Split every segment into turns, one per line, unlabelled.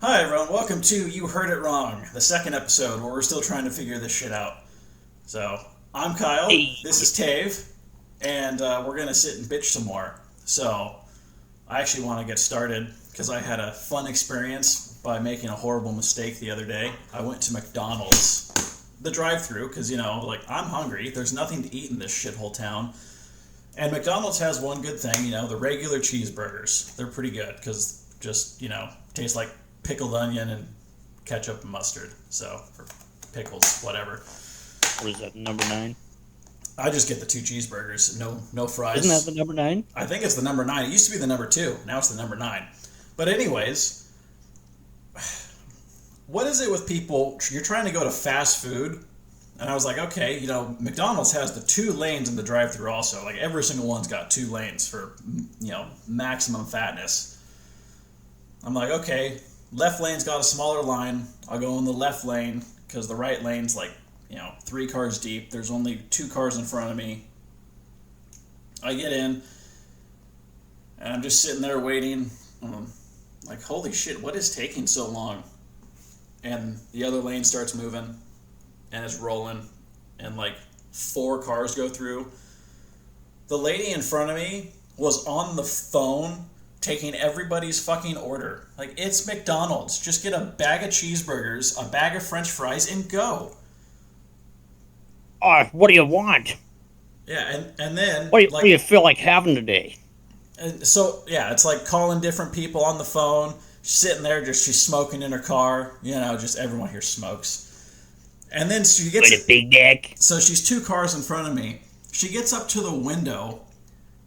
Hi, everyone. Welcome to You Heard It Wrong, the second episode where we're still trying to figure this shit out. So, I'm Kyle.
Hey,
This is Tave, and we're going to sit and bitch some more. So, I actually want to get started because I had a fun experience by making a horrible mistake the other day. I went to McDonald's, the drive-thru, because, I'm hungry. There's nothing to eat in this shithole town. And McDonald's has one good thing, the regular cheeseburgers. They're pretty good because just, taste like pickled onion and ketchup and mustard. So, or pickles, whatever.
what is that, number 9?
I just get the two cheeseburgers, no fries.
Isn't that the number 9?
I think it's the number 9. It used to be the number 2. Now it's the number 9. But anyways, what is it with people? You're trying to go to fast food, and I was like, okay, McDonald's has the 2 lanes in the drive-thru also. Like every single one's got 2 lanes for, maximum fatness. I'm like, okay, left lane's got a smaller line. I'll go in the left lane because the right lane's like, 3 cars deep. There's only 2 cars in front of me. I get in, and I'm just sitting there waiting. Like, holy shit, what is taking so long? And the other lane starts moving, and it's rolling, and like 4 cars go through. The lady in front of me was on the phone taking everybody's fucking order. Like, it's McDonald's. Just get a bag of cheeseburgers, a bag of French fries, and go.
Oh, what do you want?
Yeah, and then
What do you feel like having today?
and so yeah, it's like calling different people on the phone, sitting there, just she's smoking in her car. Just everyone here smokes. And then she gets
With a big neck?
so she's 2 cars in front of me. She gets up to the window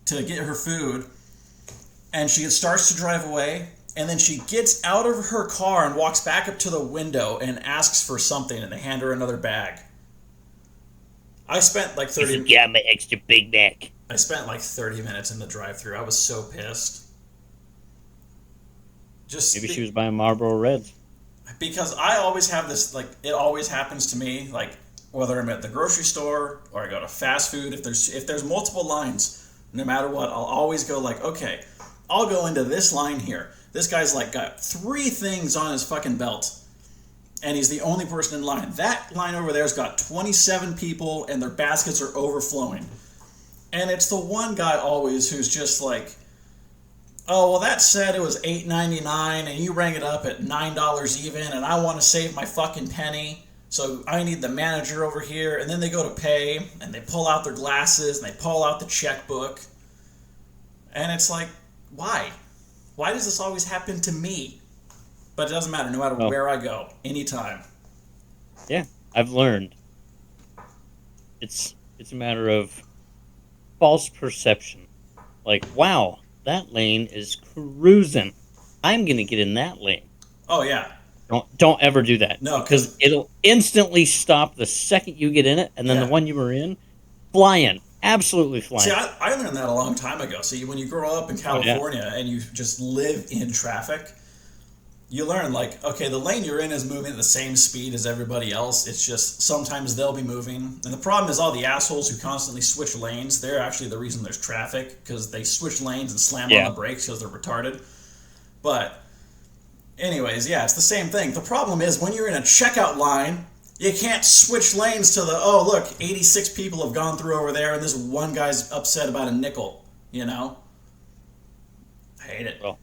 to get her food, and she starts to drive away. And then she gets out of her car and walks back up to the window and asks for something, and they hand her another bag. I spent like
You
30.
got my extra Big Mac.
I spent like 30 minutes in the drive-thru. I was so pissed. Just
Maybe she was buying Marlboro Reds.
because I always have this, like, it always happens to me, like whether I'm at the grocery store or I go to fast food. If there's multiple lines, no matter what, I'll always go like, okay, I'll go into this line here. This guy's like got 3 things on his fucking belt, and he's the only person in line. That line over there's got 27 people, and their baskets are overflowing. And it's the one guy always who's just like, oh, well, that said it was $8.99, and you rang it up at $9 even, and I want to save my fucking penny, so I need the manager over here. And then they go to pay, and they pull out their glasses, and they pull out the checkbook. And it's like, why? Why does this always happen to me? But it doesn't matter, no matter
Well,
where I go, anytime.
yeah, I've learned. It's a matter of false perception. Like, wow, that lane is cruising. I'm gonna get in that lane.
Oh, yeah.
Don't ever do that.
No,
Because it'll instantly stop the second you get in it, and then
yeah.
the one you were in, flying. Absolutely flying.
See, I learned that a long time ago. See, when you grow up in California and you just live in traffic, you learn, like, okay, the lane you're in is moving at the same speed as everybody else. It's just sometimes they'll be moving. And the problem is all the assholes who constantly switch lanes, they're actually the reason there's traffic, because they switch lanes and slam on the brakes because they're retarded. But anyways, yeah, it's the same thing. The problem is when you're in a checkout line, you can't switch lanes to the, oh, look, 86 people have gone through over there, and this one guy's upset about a nickel, I hate it.
Well,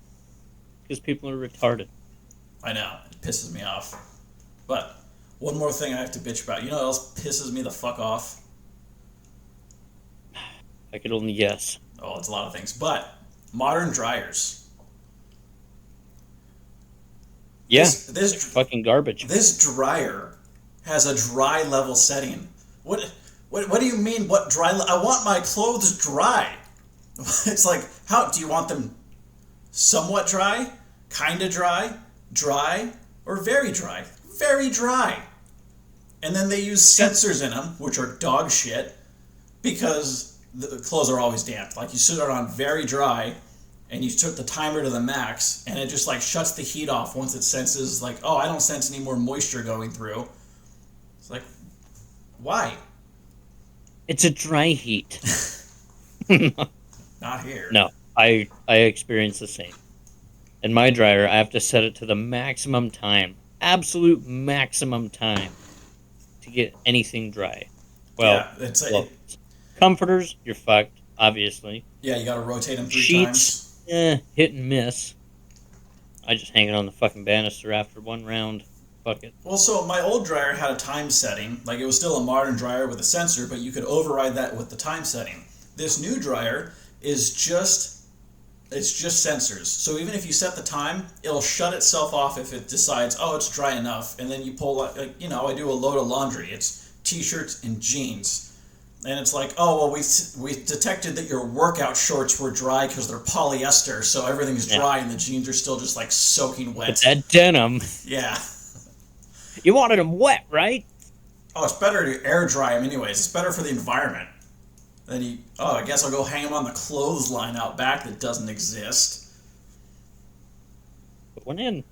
because people are retarded.
I know. It pisses me off. But one more thing I have to bitch about. You know what else pisses me the fuck off?
I could only guess.
Oh, it's a lot of things. But modern dryers.
Yeah,
This
fucking garbage.
this dryer has a dry level setting. What do you mean? What dry? I want my clothes dry. It's like, how do you want them? Somewhat dry, kind of dry, or very dry? Very dry. And then they use sensors in them, which are dog shit, because the clothes are always damp. Like, you sit it on very dry, and you took the timer to the max, and it just like shuts the heat off once it senses, like, oh, I don't sense any more moisture going through. It's like, why?
It's a dry heat.
Not here.
No, I experience the same. In my dryer, I have to set it to the maximum time, absolute maximum time to get anything dry. Well,
Yeah,
clothes. Comforters, you're fucked, obviously.
yeah. You got to rotate them three
Sheets,
times.
hit and miss. I just hang it on the fucking banister after one round. Fuck it.
Well, so my old dryer had a time setting. Like it was still a modern dryer with a sensor, but you could override that with the time setting. This new dryer is just it's just sensors. So even if you set the time, it'll shut itself off if it decides, oh, it's dry enough. And then you pull, like, I do a load of laundry. It's t-shirts and jeans. And it's like, oh, well, we detected that your workout shorts were dry because they're polyester, so everything's dry and the jeans are still just like soaking wet.
But that denim.
Yeah.
You wanted them wet, right?
Oh, it's better to air dry them anyways. It's better for the environment. Then I guess I'll go hang them on the clothesline out back that doesn't exist.
Put one in.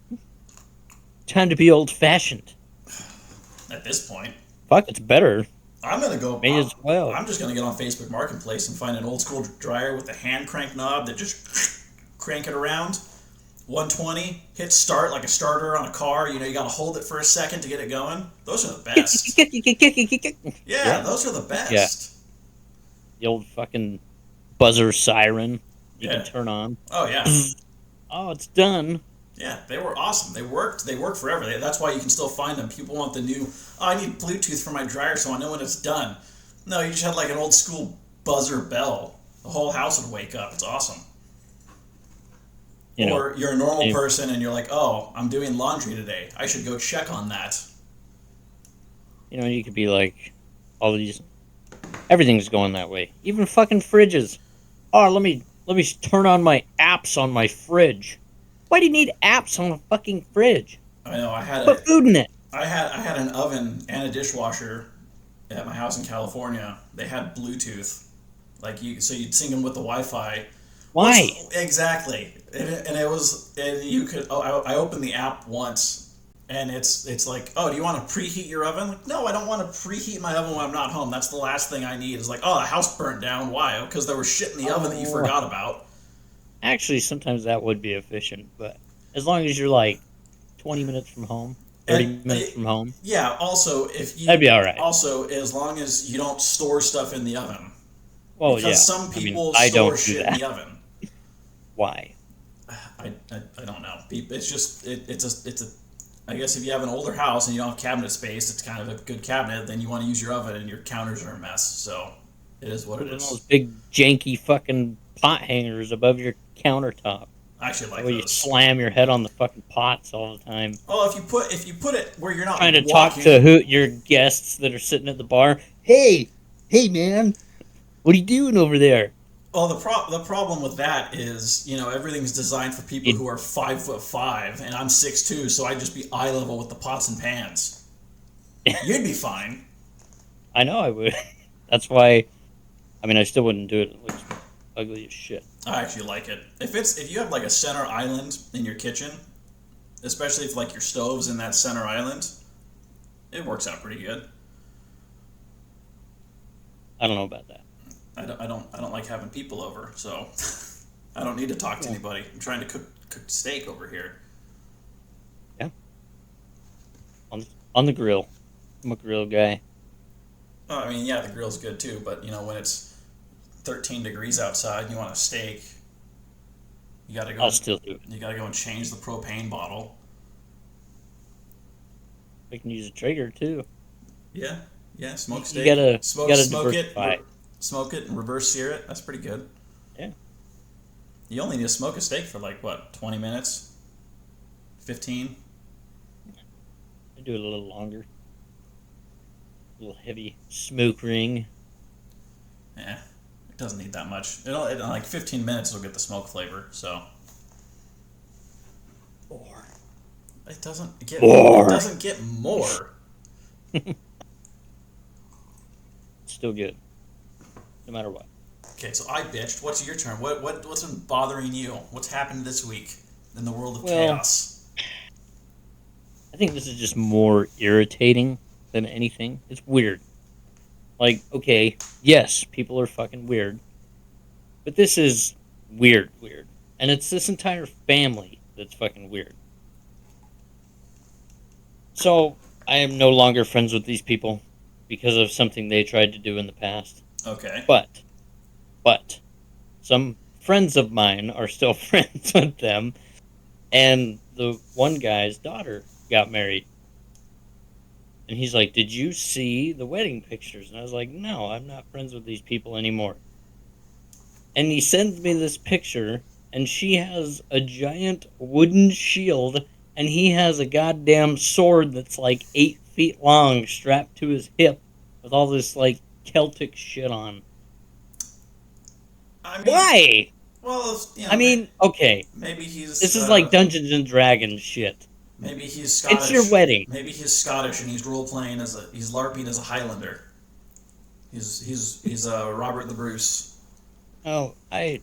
Time to be old-fashioned.
At this point.
Fuck, it's better.
I'm gonna go.
May as well.
I'm just gonna get on Facebook Marketplace and find an old school dryer with a hand crank knob that just crank it around. 120, hit start like a starter on a car. You gotta hold it for a second to get it going. Those are the best. Yeah, those are the best.
Yeah. The old fucking buzzer siren you can turn on.
Oh yeah.
Oh, it's done.
Yeah, they were awesome. They worked forever. That's why you can still find them. People want the new, I need Bluetooth for my dryer so I know when it's done. No, you just had like an old school buzzer bell. The whole house would wake up. It's awesome. Or you're a normal person and you're like, oh, I'm doing laundry today. I should go check on that.
You could be like, all these, everything's going that way. Even fucking fridges. Oh, let me turn on my apps on my fridge. Why do you need apps on a fucking fridge?
I know.
Put food in it.
I had an oven and a dishwasher at my house in California. They had Bluetooth, so you'd sync them with the Wi-Fi.
Why?
Exactly. And you could. Oh, I opened the app once, and it's like, oh, do you want to preheat your oven? Like, no, I don't want to preheat my oven when I'm not home. That's the last thing I need. It's like, oh, the house burnt down. Why? Because there was shit in the oven that you forgot about.
Actually, sometimes that would be efficient, but as long as you're like 20 minutes from home, 30 minutes from home.
Yeah, also,
that'd be all right.
Also, as long as you don't store stuff in the oven.
Well,
because some people
I
store
don't
shit in the oven.
Why?
I don't know. It's just, I guess if you have an older house and you don't have cabinet space, it's kind of a good cabinet, then you want to use your oven and your counters are a mess, so it is what it is.
Those big, janky fucking pot hangers above your countertop.
I actually like
where
those.
You slam your head on the fucking pots all the time.
Well, if you put it where you're not
trying to talk to your guests that are sitting at the bar. Hey man, what are you doing over there?
Well, the problem with that is, everything's designed for people who are 5'5", and I'm 6'2", so I'd just be eye level with the pots and pans. You'd be fine.
I know I would. That's why. I still wouldn't do it. It looks ugly as shit.
I actually like it. If you have like a center island in your kitchen, especially if like your stove's in that center island, it works out pretty good.
I don't know about that.
I don't like having people over, so I don't need to talk to anybody. I'm trying to cook steak over here.
Yeah. On the grill. I'm a grill guy.
Oh, yeah, the grill's good too, but when it's 13 degrees outside and you want a steak, you gotta go.
I'll still do it.
You gotta go and change the propane bottle.
We can use a Traeger too.
Yeah, smoke steak.
You gotta
smoke
diversify.
Smoke it and reverse sear it. That's pretty good.
Yeah.
You only need to smoke a steak for 20 minutes? 15?
I do it a little longer. A little heavy smoke ring.
Yeah, it doesn't need that much. In like 15 minutes it'll get the smoke flavor, so.
More.
It doesn't get
more.
It doesn't get more.
Still good. No matter what.
Okay, so I bitched. What's your turn? What's been bothering you? What's happened this week in the world of chaos?
I think this is just more irritating than anything. It's weird. Okay, yes, people are fucking weird. But this is weird. And it's this entire family that's fucking weird. So I am no longer friends with these people because of something they tried to do in the past.
Okay.
But some friends of mine are still friends with them, and the one guy's daughter got married. And he's like, "Did you see the wedding pictures?" And I was like, "No, I'm not friends with these people anymore." And he sends me this picture, and she has a giant wooden shield, and he has a goddamn sword that's like 8 feet long strapped to his hip with all this like Celtic shit on.
I mean,
Why?
well,
I mean, okay,
maybe he's
this is like Dungeons and Dragons shit.
maybe he's
It's your
Scottish.
wedding.
Maybe he's Scottish and he's role playing he's LARPing as a Highlander. He's Robert the Bruce.
Oh, I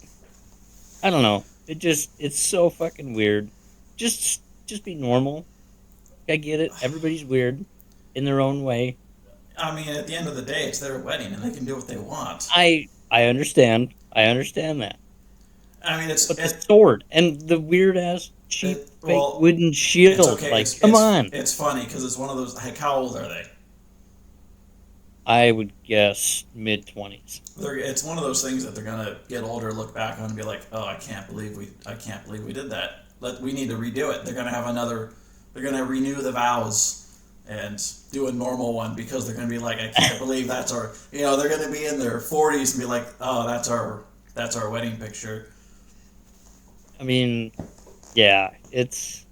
don't know. It's so fucking weird. Just be normal. I get it. Everybody's weird in their own way.
I mean, at the end of the day, it's their wedding and they can do what they want.
I understand. I understand that.
I mean,
But the sword and the weird ass cheap fake
well,
wooden shield,
it's okay.
like come on.
It's funny because it's one of those. Like, how old are they?
I would guess mid-20s.
It's one of those things that they're gonna get older, look back on, and be like, "Oh, I can't believe we did that. We need to redo it." They're gonna have another. They're gonna renew the vows and do a normal one because they're gonna be like, "I can't believe that's our." You know, they're gonna be in their 40s and be like, "Oh, that's our wedding picture."
I mean, yeah, it's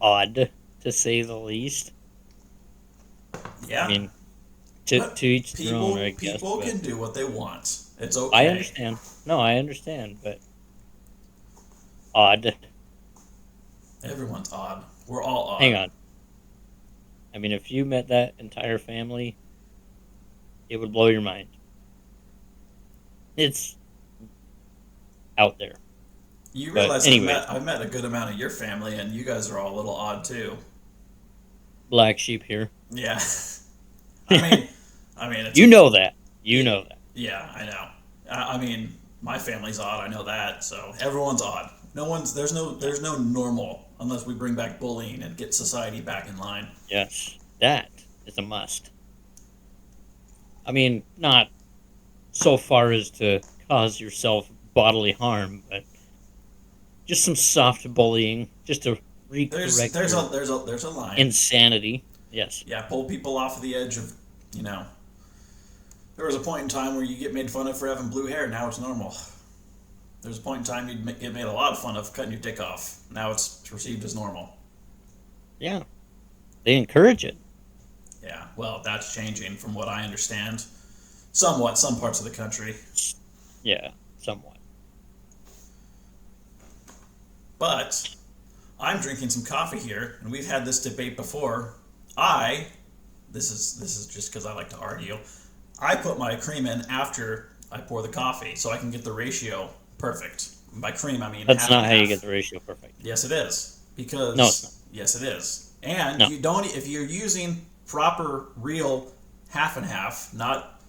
odd to say the least.
Yeah.
I mean, to each their own, I guess.
People
But
can do what they want. It's okay.
I understand. No, I understand, but odd.
Everyone's odd. We're all odd.
Hang on. I mean, if you met that entire family, it would blow your mind. It's out there.
You
But
realize
anyways.
I've met a good amount of your family, and you guys are all a little odd too.
Black sheep here.
Yeah. I mean, it's
You know that. You know that.
yeah, I know. I mean, my family's odd. I know that. So everyone's odd. There's no normal unless we bring back bullying and get society back in line.
Yes, that is a must. I mean, not so far as to cause yourself bodily harm, but just some soft bullying, just to recorrect
There's
your
there's a line.
insanity. Yes.
Yeah, pull people off of the edge of, you know. There was a point in time where you get made fun of for having blue hair. Now it's normal. There's a point in time you'd get made a lot of fun of cutting your dick off. Now it's perceived as normal.
Yeah. They encourage it.
Yeah, well, that's changing from what I understand. Somewhat, some parts of the country.
Yeah, somewhat.
But I'm drinking some coffee here, and we've had this debate before. This is just because I like to argue. I put my cream in after I pour the coffee, so I can get the ratio perfect. By cream, I mean
That's
half
not
and
how you
half.
get the ratio perfect.
Yes, it is. Because
No, it's not.
yes, it is. And
No.
you don't if you're using proper, real half and half, not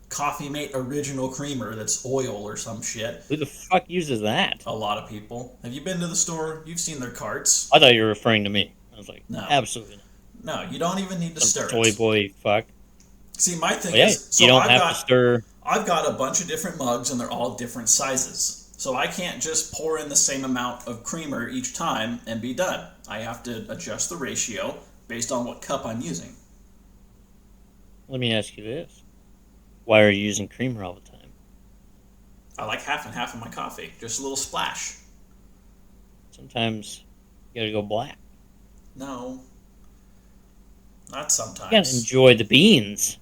Coffee Mate original creamer that's oil or some shit.
Who the fuck uses that?
A lot of people. Have you been to the store? You've seen their carts.
I thought you were referring to me. I was like,
No.
absolutely not.
No, you don't even need to
Some
stir
soy
it.
boy fuck.
See, my thing
Well, yeah,
is, so
you don't have to stir.
I've got a bunch of different mugs, and they're all different sizes. So I can't just pour in the same amount of creamer each time and be done. I have to adjust the ratio based on what cup I'm using.
Let me ask you this. Why are you using creamer all the time?
I like half and half of my coffee, just a little splash.
Sometimes you gotta go black.
No, not sometimes.
You gotta enjoy the beans.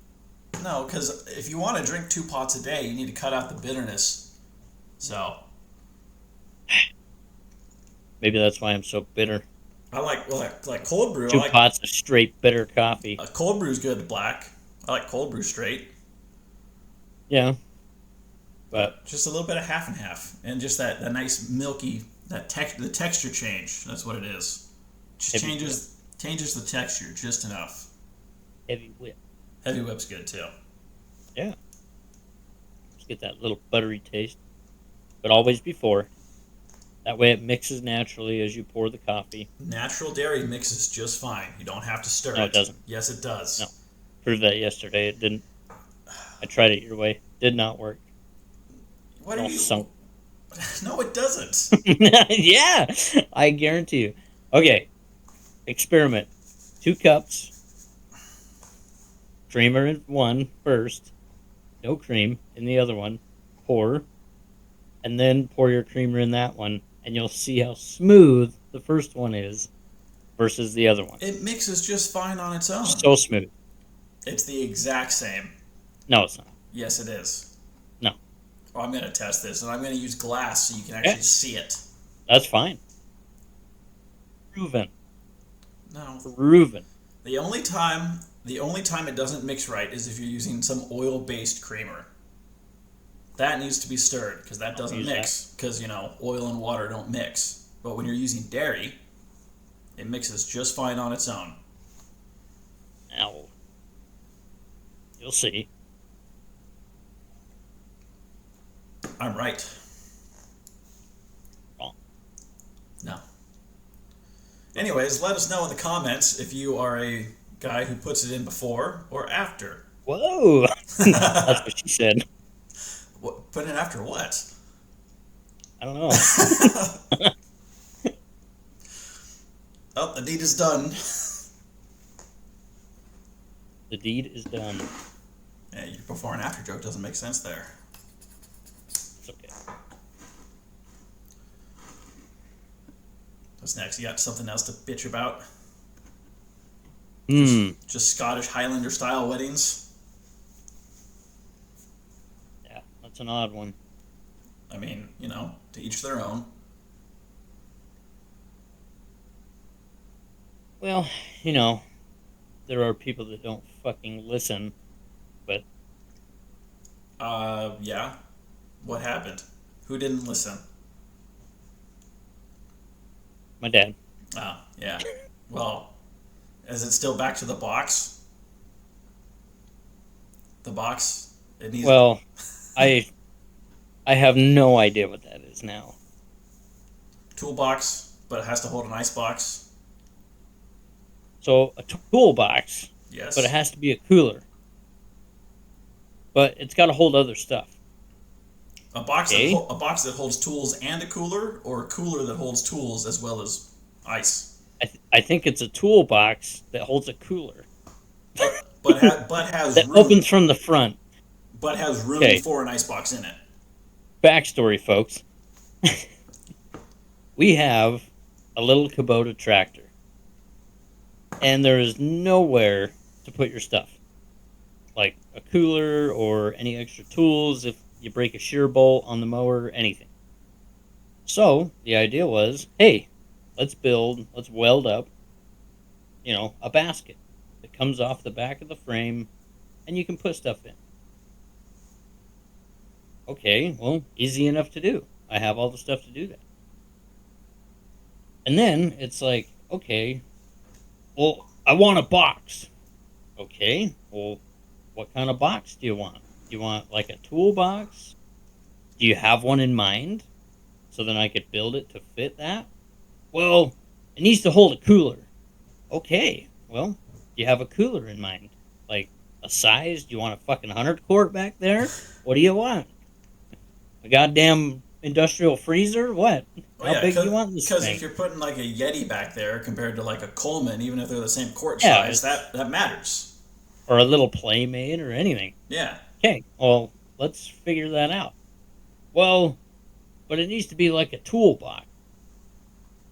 No, because if you want to drink 2 pots a day, you need to cut out the bitterness. So
Maybe that's why I'm so bitter.
I like cold brew.
2
I like
pots of straight bitter coffee.
cold brew's good black. I like cold brew straight.
Yeah. But
Just a little bit of half and half, and just that nice milky the texture change. That's what it is. Just
Heavy
changes the texture just enough.
heavy whip.
Heavy whip's good too.
Yeah. Just get that little buttery taste. But always before. That way it mixes naturally as you pour the coffee.
Natural dairy mixes just fine. You don't have to stir
No,
it.
it doesn't.
Yes, it does.
No. Proved that yesterday. It didn't. I tried it your way. Did not work.
What
It
are
all
you?
sunk.
No, it doesn't.
Yeah, I guarantee you. Okay, experiment. 2 cups. Creamer in one first. No cream in the other one. Pour. And then pour your creamer in that one. And you'll see how smooth the first one is versus the other one.
It mixes just fine on its own.
So smooth.
It's the exact same.
No, it's not.
Yes, it is.
No.
Well, I'm going to test this, and I'm going to use glass so you can actually see it.
That's fine. Proven.
No.
Proven.
The only time it doesn't mix right is if you're using some oil-based creamer. That needs to be stirred because that doesn't mix because, oil and water don't mix. But when you're using dairy, it mixes just fine on its own.
Now, you'll see.
I'm right.
Wrong.
No. Anyways, let us know in the comments if you are a guy who puts it in before or after.
Whoa! That's what she said.
What, put it after what?
I don't know.
Oh, the deed is done.
The deed is done.
Yeah, your before and after joke doesn't make sense there.
It's okay.
What's next? You got something else to bitch about? Just Scottish Highlander style weddings?
Yeah, that's an odd one.
I mean, to each their own.
Well, there are people that don't fucking listen, but...
Yeah. What happened? Who didn't listen?
My dad.
Oh, yeah. Well, is it still back to the box? The box? It needs...
Well, I have no idea what that is now.
Toolbox, but it has to hold an ice box.
So, a toolbox,
Yes.
but it has to be a cooler. But it's got to hold other stuff.
A box,
Okay.
a box that holds tools and a cooler, or a cooler that holds tools as well as ice.
I think it's a toolbox that holds a cooler.
But has
that
room.
opens from the front.
But has room
Okay.
for an ice box in it.
Backstory, folks. We have a little Kubota tractor. And there is nowhere to put your stuff. Like a cooler or any extra tools if you break a shear bolt on the mower, anything. So, the idea was, hey, let's weld up, a basket that comes off the back of the frame and you can put stuff in. Okay, well, easy enough to do. I have all the stuff to do that. And then it's like, okay, well, I want a box. Okay, well, what kind of box do you want? Do you want like a toolbox? Do you have one in mind? So then I could build it to fit that? Well, it needs to hold a cooler. Okay, well, do you have a cooler in mind? Like a size? Do you want a fucking 100 quart back there? What do you want? A goddamn industrial freezer? What? How big do you want this thing?
Because if you're putting like a Yeti back there compared to like a Coleman, even if they're the same quart
Yeah,
size, that matters.
Or a little Playmate or anything.
Yeah.
Okay, well, let's figure that out. Well, but it needs to be like a toolbox.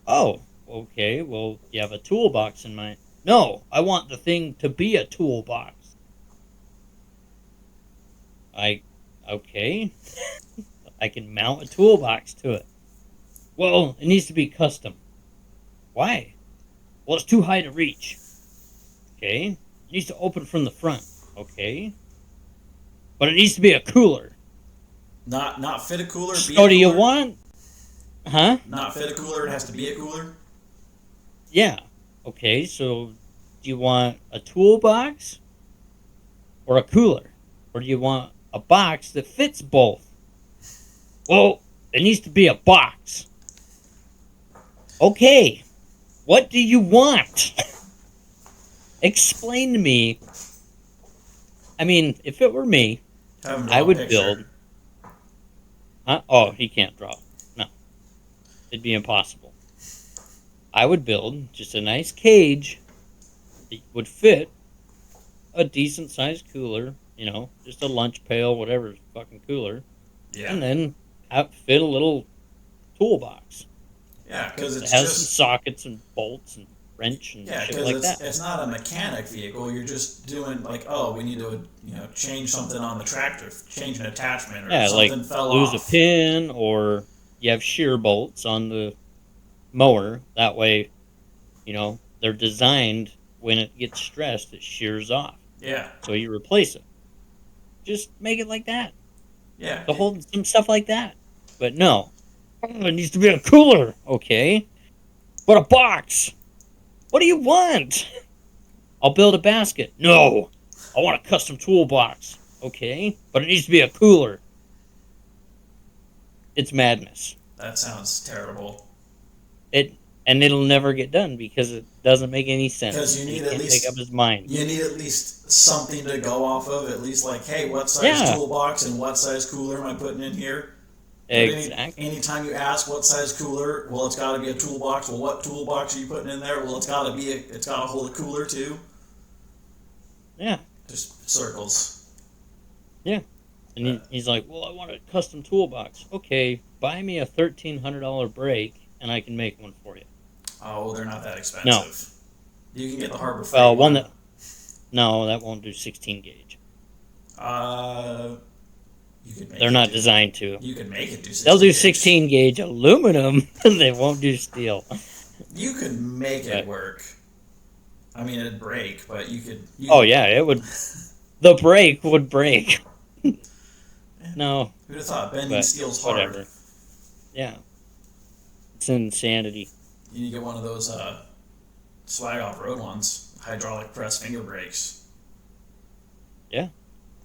Oh, okay, well, you have a toolbox in mind. No, I want the thing to be a toolbox. Okay. I can mount a toolbox to it. Well, it needs to be custom. Why? Well, it's too high to reach. Okay. It needs to open from the front. Okay. But it needs to be a cooler.
Not fit a cooler.
So
be a cooler.
do you want? Huh?
Not fit a cooler. It has to be a cooler.
Yeah. Okay. So, do you want a toolbox or a cooler, or do you want a box that fits both? Well, it needs to be a box. Okay, what do you want? Explain to me. I mean, if it were me,
Have him
I
draw a
would
picture.
build. Huh? Oh, he can't draw. No, it'd be impossible. I would build just a nice cage that would fit a decent sized cooler, just a lunch pail, whatever fucking cooler,
Yeah.
and then fit a little toolbox
Yeah, because
that
it's
has some
just
sockets and bolts and wrench and
yeah,
shit
because
like that.
it's not a mechanic vehicle. You're just doing like, oh, we need to change something on the tractor, change an attachment, or
Yeah, like
something fell
lose a
off.
pin or you have shear bolts on the mower. That way, they're designed when it gets stressed, it shears off.
Yeah,
So you replace it. Just make it like that.
yeah.
To hold some stuff like that. But no. Oh, it needs to be a cooler. Okay. But a box. What do you want? I'll build a basket. No. I want a custom toolbox. Okay. But it needs to be a cooler. It's madness.
That sounds terrible.
It and it'll never get done because it doesn't make any sense.
Because you
And he
need at
can't make up
least
his mind.
you need at least something to go off of. At least like, hey, what size
Yeah.
toolbox and what size cooler am I putting in here? But
Exactly.
anytime you ask what size cooler, well, it's got to be a toolbox. Well, what toolbox are you putting in there? Well, it's got to be it's got to hold a cooler too.
Yeah.
Just circles.
Yeah. And he's like, well, I want a custom toolbox. Okay, buy me a $1,300 brake, and I can make one for you.
Oh, they're not that expensive.
No.
You can get the Harbor Freight
Well,
one.
no, that won't do 16 gauge.
You could make
They're
it
not
do,
designed to.
You can make it do 16
They'll do
gauge.
16 gauge aluminum. They won't do steel.
You could make it
But-
work. I mean, it'd break, but you could.
Oh yeah, it would. The brake would break. No,
Who'd have thought bending
but
steel's hard?
whatever. Yeah, it's insanity.
You need to get one of those swag off road ones, hydraulic press finger brakes.
Yeah.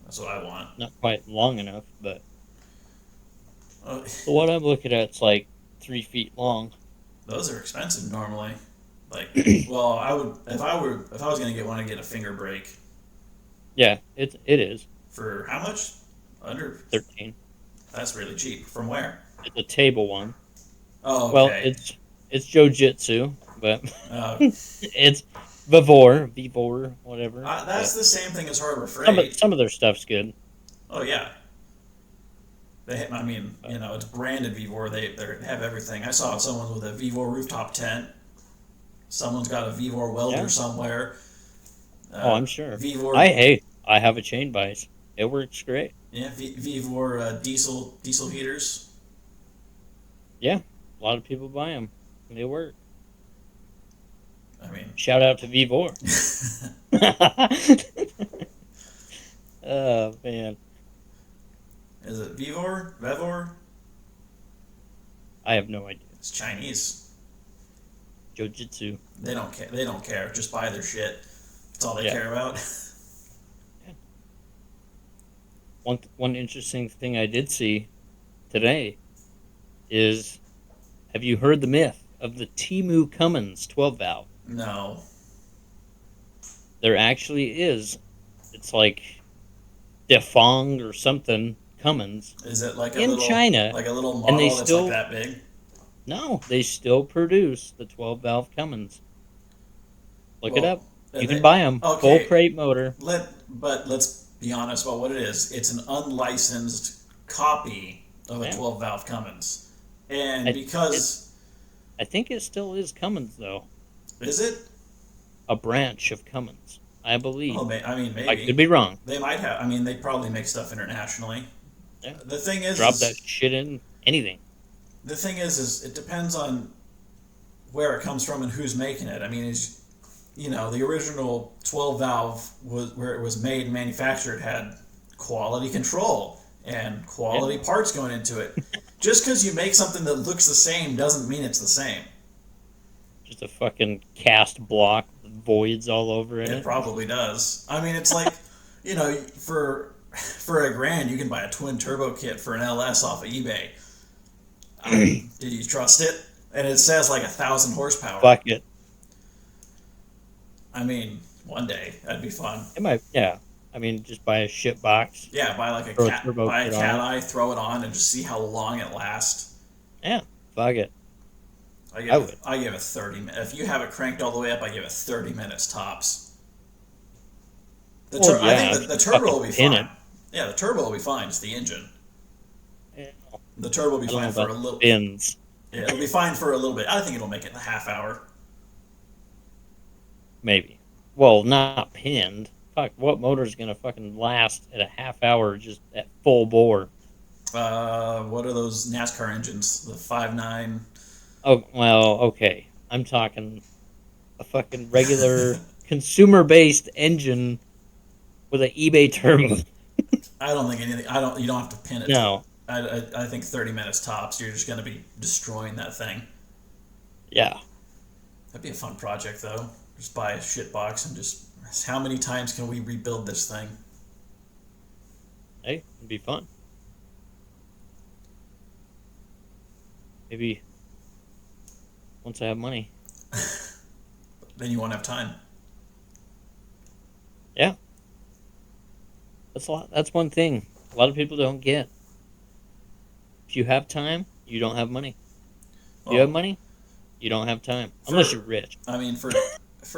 That's what I want.
Not quite long enough, but
Uh,
the one I'm looking at is like 3 feet long.
those are expensive normally. Like, well, I would if I was gonna get one, I'd get a finger brake
Yeah, it is
for how much? Under
13.
That's really cheap. From where?
It's a table one.
Oh, okay.
Well, it's Jiu-Jitsu, but
Uh,
it's Vivor, whatever.
that's the same thing as Harbor
Some
Freight.
some of their stuff's good.
Oh yeah. I mean, it's branded Vivor. They have everything. I saw someone with a Vivor rooftop tent. Someone's got a Vivor welder
Yeah.
somewhere.
Oh, I'm sure.
Vivor.
I have a chain vise. It works great.
Yeah, Vivor diesel heaters.
Yeah, a lot of people buy them. They work.
I mean,
Shout out to Vivor. Oh man,
is it Vevor?
I have no idea.
It's Chinese.
Jiu-Jitsu.
They don't care. They don't care. Just buy their shit. That's all they
Yeah.
care about.
One interesting thing I did see today is, have you heard the myth of the Timu Cummins 12 valve?
No.
There actually is. It's like Defong or something Cummins
Is it like a
in
little
China,
like a little model
and they
that's
still
like that big?
no, they still produce the 12 valve Cummins. Look it
Well,
up. You can buy them.
okay.
Full crate motor.
But let's be honest about what it is. It's an unlicensed copy of a
Yeah.
12 valve Cummins, and
I-
because
I think it still is Cummins though.
is it?
A branch of Cummins, I believe.
Oh, I mean, maybe
I could be wrong.
they might have. I mean, they probably make stuff internationally.
Yeah.
The thing is,
Drop that shit in anything.
the thing is it depends on where it comes from and who's making it. I mean, the original 12 valve was where it was made and manufactured had quality control and quality parts going into it. Just because you make something that looks the same doesn't mean it's the same.
Just a fucking cast block with voids all over
It
it.
probably does. I mean, it's like, for $1,000 you can buy a twin turbo kit for an LS off of eBay. Did you trust it? And it says like 1,000 horsepower.
Fuck it.
I mean, one day that'd be fun.
It might, yeah. I mean, just buy a shit box,
Yeah, buy like a
throw a
cat,
turbo
buy a
kit on
cat
it.
eye, throw it on, and just see how long it lasts.
Yeah, fuck it.
I
I
give
would.
it, I give it 30 minutes. If you have it cranked all the way up, I give it 30 minutes tops.
Well,
I
yeah,
think
if
the
you
turbo
fucking
will be
pin it.
fine. Yeah, the turbo will be fine. It's the engine.
Yeah,
The turbo will be
I don't know
fine for
about
a little.
fins.
Yeah, it'll be fine for a little bit. I think it'll make it in a half hour.
Maybe. Well, not pinned. Fuck, what motor's gonna fucking last at a half hour just at full bore?
What are those NASCAR engines? The 5.9.
Oh, well, okay. I'm talking a fucking regular consumer-based engine with an eBay turbo.
I don't think anything. I don't. You don't have to pin it to.
No.
I think 30 minutes tops. You're just going to be destroying that thing.
Yeah.
That'd be a fun project, though. Just buy a shit box and just. How many times can we rebuild this thing?
Hey, it'd be fun. Maybe once I have money.
Then you won't have time.
Yeah. That's a lot. That's one thing a lot of people don't get. If you have time, you don't have money. If you have
Well,
money, you don't have time. Unless you're
for
rich.
I mean, for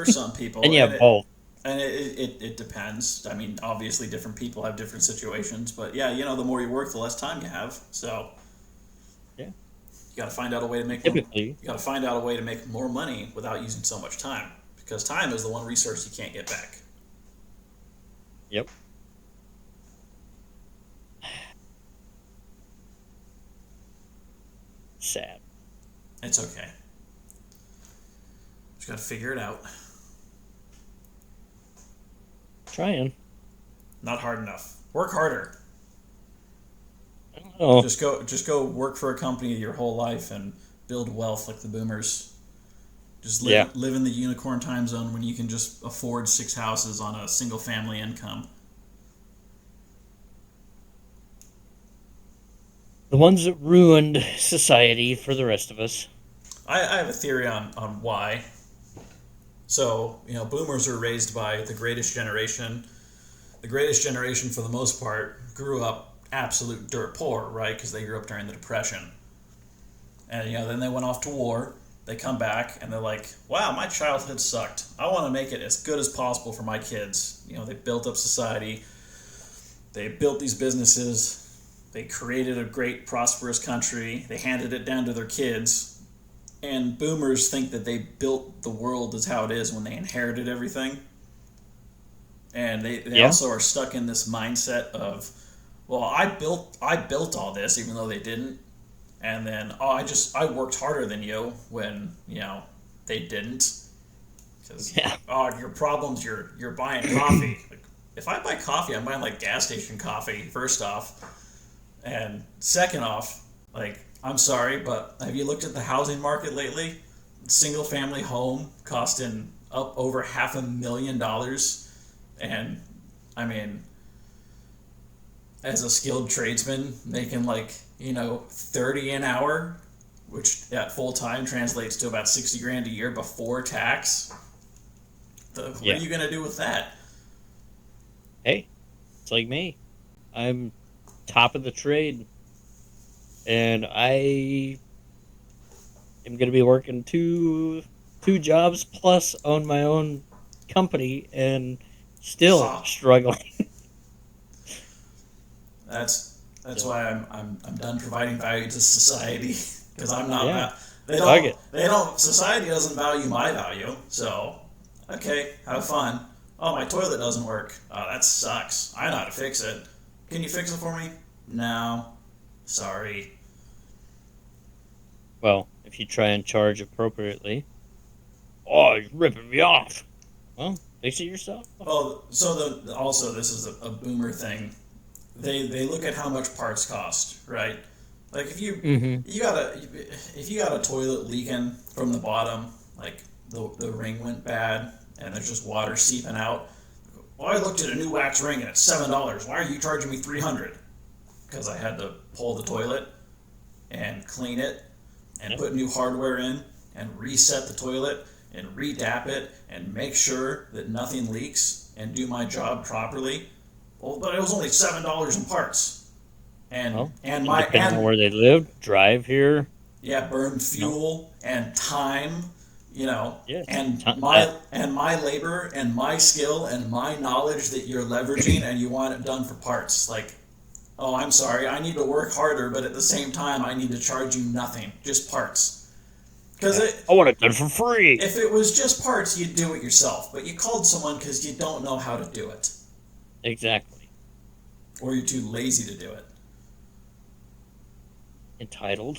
some people,
And you have both.
it depends. I mean, obviously, different people have different situations, but yeah, the more you work, the less time you have. So
Yeah.
you got to find out a way to make more.
Typically.
You got to find out a way to make more money without using so much time, because time is the one resource you can't get back.
Yep. Sad.
It's okay. Just got to figure it out.
Trying.
Not hard enough. Work harder.
I don't know.
Just go work for a company your whole life and build wealth like the boomers. Just
Yeah.
live in the unicorn time zone when you can just afford 6 houses on a single family income.
The ones that ruined society for the rest of us.
I have a theory on why. So, boomers were raised by the greatest generation. The greatest generation, for the most part, grew up absolute dirt poor, right? Because they grew up during the Depression. And, then they went off to war. They come back and they're like, wow, my childhood sucked. I want to make it as good as possible for my kids. They built up society. They built these businesses. They created a great, prosperous country. They handed it down to their kids. And boomers think that they built the world as how it is when they inherited everything. And they
Yeah.
also are stuck in this mindset of, well, I built all this even though they didn't. And then, I worked harder than you when, they didn't. Because,
Yeah.
your problems, you're buying coffee. Like, if I buy coffee, I'm buying like gas station coffee, first off. And second off, like, I'm sorry, but have you looked at the housing market lately? Single family home costing up over $500,000. And I mean, as a skilled tradesman making like, 30 an hour, which at full time translates to about 60 grand a year before tax. What
Yeah.
are you going to do with that?
Hey, it's like me. I'm top of the trade. And I am going to be working two jobs plus own my own company and still
So-
struggling.
That's why I'm done providing value to society, because I'm not.
Yeah.
They
Fuck
don't.
it.
They don't. Society doesn't value my value. So, okay, have fun. Oh, my toilet doesn't work. Oh, that sucks. I know how to fix it. Can you fix it for me? No. Sorry.
Well, if you try and charge appropriately. Oh, you're ripping me off. Well, fix it yourself.
Oh, so also this is a boomer thing. They look at how much parts cost, right? Like if you
Mm-hmm.
if you got a toilet leaking from the bottom, like the ring went bad and there's just water seeping out. Well, I looked at a new wax ring and it's $7. Why are you charging me $300? Because I had to pull the toilet and clean it and put new hardware in and reset the toilet and redap it and make sure that nothing leaks and do my job properly. Well, but it was only $7 in parts.
Well,
And
depending on where they live, drive here.
Yeah, burn fuel and time,
Yeah,
and my labor and my skill and my knowledge that you're leveraging, and you want it done for parts. Like, oh, I'm sorry, I need to work harder, but at the same time, I need to charge you nothing, just parts. Because
I want it done for free.
If it was just parts, you'd do it yourself, but you called someone because you don't know how to do it.
Exactly.
Or you're too lazy to do it.
Entitled.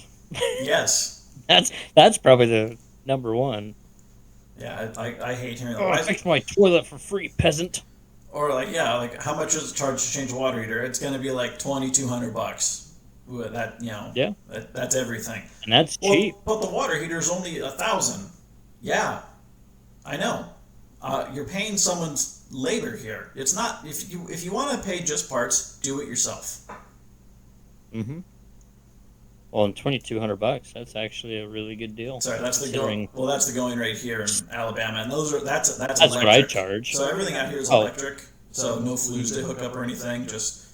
Yes.
That's probably the number one.
Yeah, I hate hearing that.
Oh, I fixed my toilet for free, peasant.
Or how much is it charged to change a water heater? It's going to be like $2,200.
Yeah.
That's everything.
And that's cheap.
But the water heater is only $1,000. Yeah, I know. You're paying someone's labor here. It's not if you want to pay just parts, do it yourself.
Mm-hmm. Well, and $2,200, that's actually a really good deal.
Sorry, that's the going. Well, that's the going rate here in Alabama, and that's
That's
electric.
what I charge.
So everything out here is electric. So no flues to hook up or anything. Just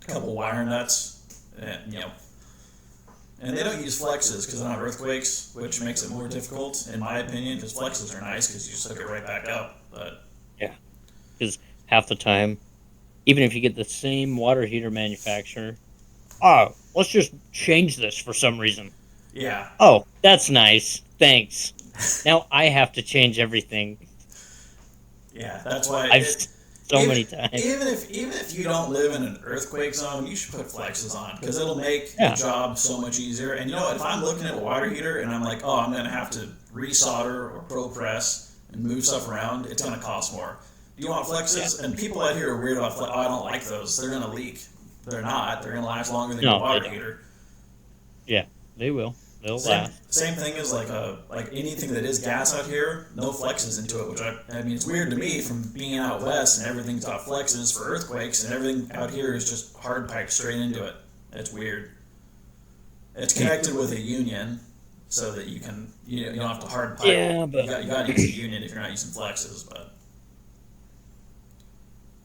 a couple wire nuts, and they don't use flexes because they're not earthquakes, which makes it more difficult, in my opinion. Because flexes are nice because you just hook it right back up. But
yeah, because half the time, even if you get the same water heater manufacturer, let's just change this for some reason.
Yeah.
Oh, that's nice. Thanks. Now I have to change everything.
Yeah, that's why
many times.
Even if you don't live in an earthquake zone, you should put flexes on because it'll make the job so much easier. And if I'm looking at a water heater and I'm like, I'm going to have to resolder or pro press and move stuff around, it's going to cost more. Do you want flexes? Yeah. And people out here are weird about flexes. I don't like those. They're going to leak. They're not. They're going to last longer than your water heater.
Yeah, they will. They'll last.
Same thing as like anything that is gas out here, no flexes into it. Which I mean, it's weird to me from being out west and everything's got flexes for earthquakes, and everything out here is just hard piped straight into it. It's weird. It's connected with a union, so that you don't have to hard pipe.
Yeah, but
you got to use a union if you're not using flexes, but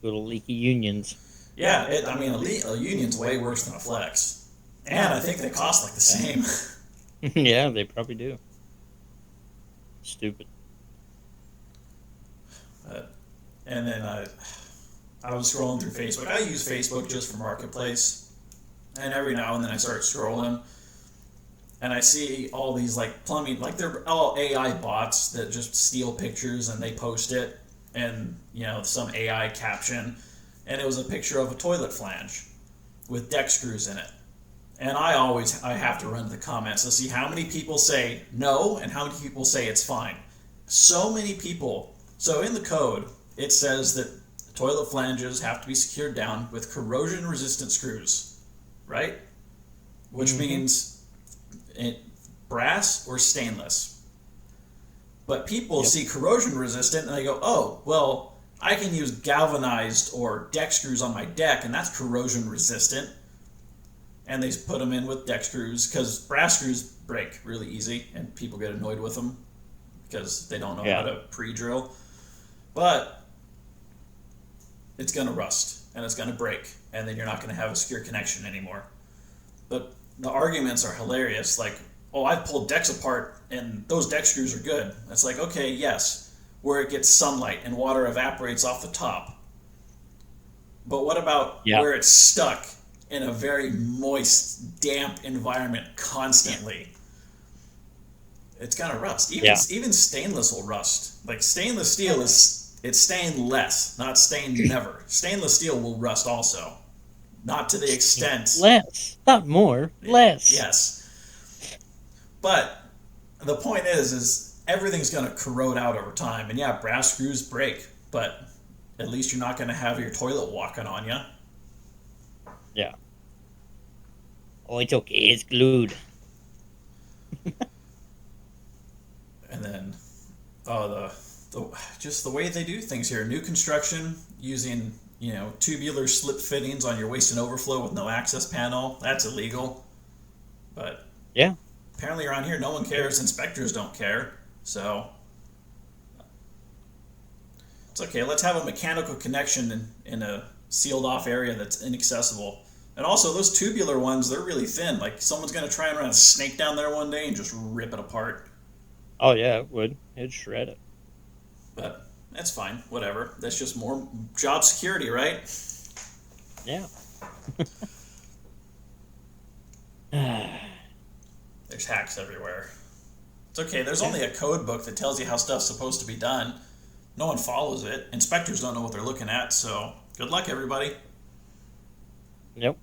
little leaky unions.
Yeah, a union's way worse than a flex, and I think they cost like the same.
Yeah, they probably do. Stupid.
And then I was scrolling through Facebook. I use Facebook just for Marketplace, and every now and then I start scrolling, and I see all these plumbing, they're all AI bots that just steal pictures and they post it, and some AI caption, and it was a picture of a toilet flange with deck screws in it. And I have to run to the comments to see how many people say no and how many people say it's fine. So many people. So in the code, it says that toilet flanges have to be secured down with corrosion-resistant screws, right? Which means brass or stainless. But people see corrosion-resistant and they go, oh, well, I can use galvanized or deck screws on my deck, and that's corrosion-resistant. And they put them in with deck screws because brass screws break really easy, and people get annoyed with them because they don't know how to pre-drill. But it's going to rust, and it's going to break, and then you're not going to have a secure connection anymore. But the arguments are hilarious. Like, I've pulled decks apart, and those deck screws are good. It's like, okay, yes, where it gets sunlight and water evaporates off the top. But what about where it's stuck in a very moist, damp environment constantly? It's gonna rust. Even stainless will rust. Like stainless steel it's stainless, not stained never. Stainless steel will rust also. Not to the extent.
Less. Not more. Less.
Yes. But the point is everything's gonna corrode out over time. And brass screws break, but at least you're not gonna have your toilet walking on you.
Yeah. Oh, it's okay. It's glued.
And then, just the way they do things here. New construction using tubular slip fittings on your waste and overflow with no access panel. That's illegal. But
yeah,
Apparently around here, no one cares. Inspectors don't care. So it's okay. Let's have a mechanical connection in a sealed off area that's inaccessible. And also, those tubular ones, they're really thin. Like, someone's going to try and run a snake down there one day and just rip it apart.
Oh yeah, it would. It'd shred it.
But that's fine. Whatever. That's just more job security, right?
Yeah.
There's hacks everywhere. It's okay. There's only a code book that tells you how stuff's supposed to be done. No one follows it. Inspectors don't know what they're looking at, so good luck, everybody.
Yep.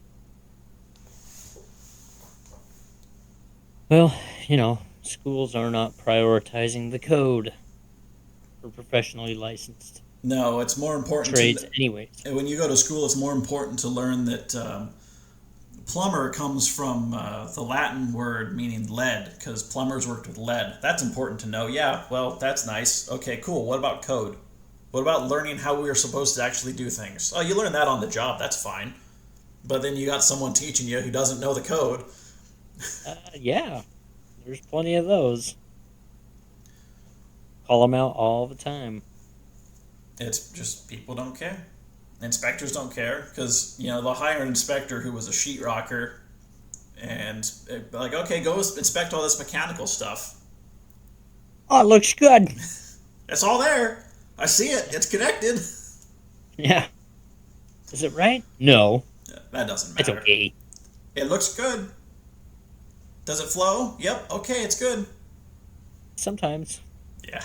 Well, schools are not prioritizing the code for professionally licensed
No, it's more important
trades anyways.
when you go to school, it's more important to learn that plumber comes from the Latin word meaning lead, because plumbers worked with lead. That's important to know. Yeah, well, that's nice. Okay, cool. What about code? What about learning how we are supposed to actually do things? Oh, you learn that on the job. That's fine. But then you got someone teaching you who doesn't know the code.
Yeah, there's plenty of those. Call them out all the time.
It's just people don't care. Inspectors don't care because, they'll hire an inspector who was a sheetrocker and like, okay, go inspect all this mechanical stuff.
Oh, it looks good.
It's all there. I see it. It's connected.
Yeah. Is it right? No.
That doesn't
It's
matter.
okay.
It looks good. Does it flow? Yep. Okay, it's good.
Sometimes.
Yeah.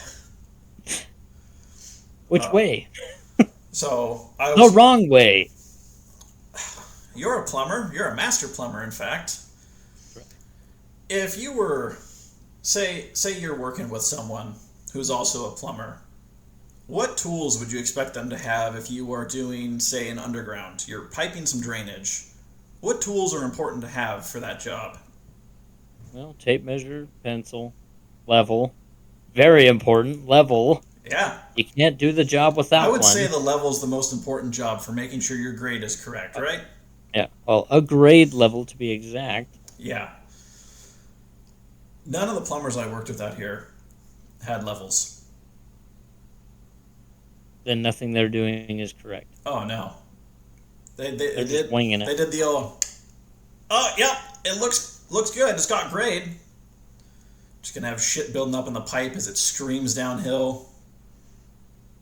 Which way?
So
The wrong way.
You're a plumber. You're a master plumber, in fact.
Right.
If you were, say you're working with someone who's also a plumber, what tools would you expect them to have if you are doing, say, an underground? You're piping some drainage. What tools are important to have for that job?
Well, tape measure, pencil, level. Very important, level.
Yeah.
You can't do the job without
I would
one.
say the level is the most important job for making sure your grade is correct, right?
Yeah, well, a grade level to be exact.
Yeah. None of the plumbers I worked with out here had levels.
Then nothing they're doing is correct.
Oh, no. They
They're just
did
winging it.
They did the old, oh, yep, it looks good. It's got grade. Just going to have shit building up in the pipe as it screams downhill.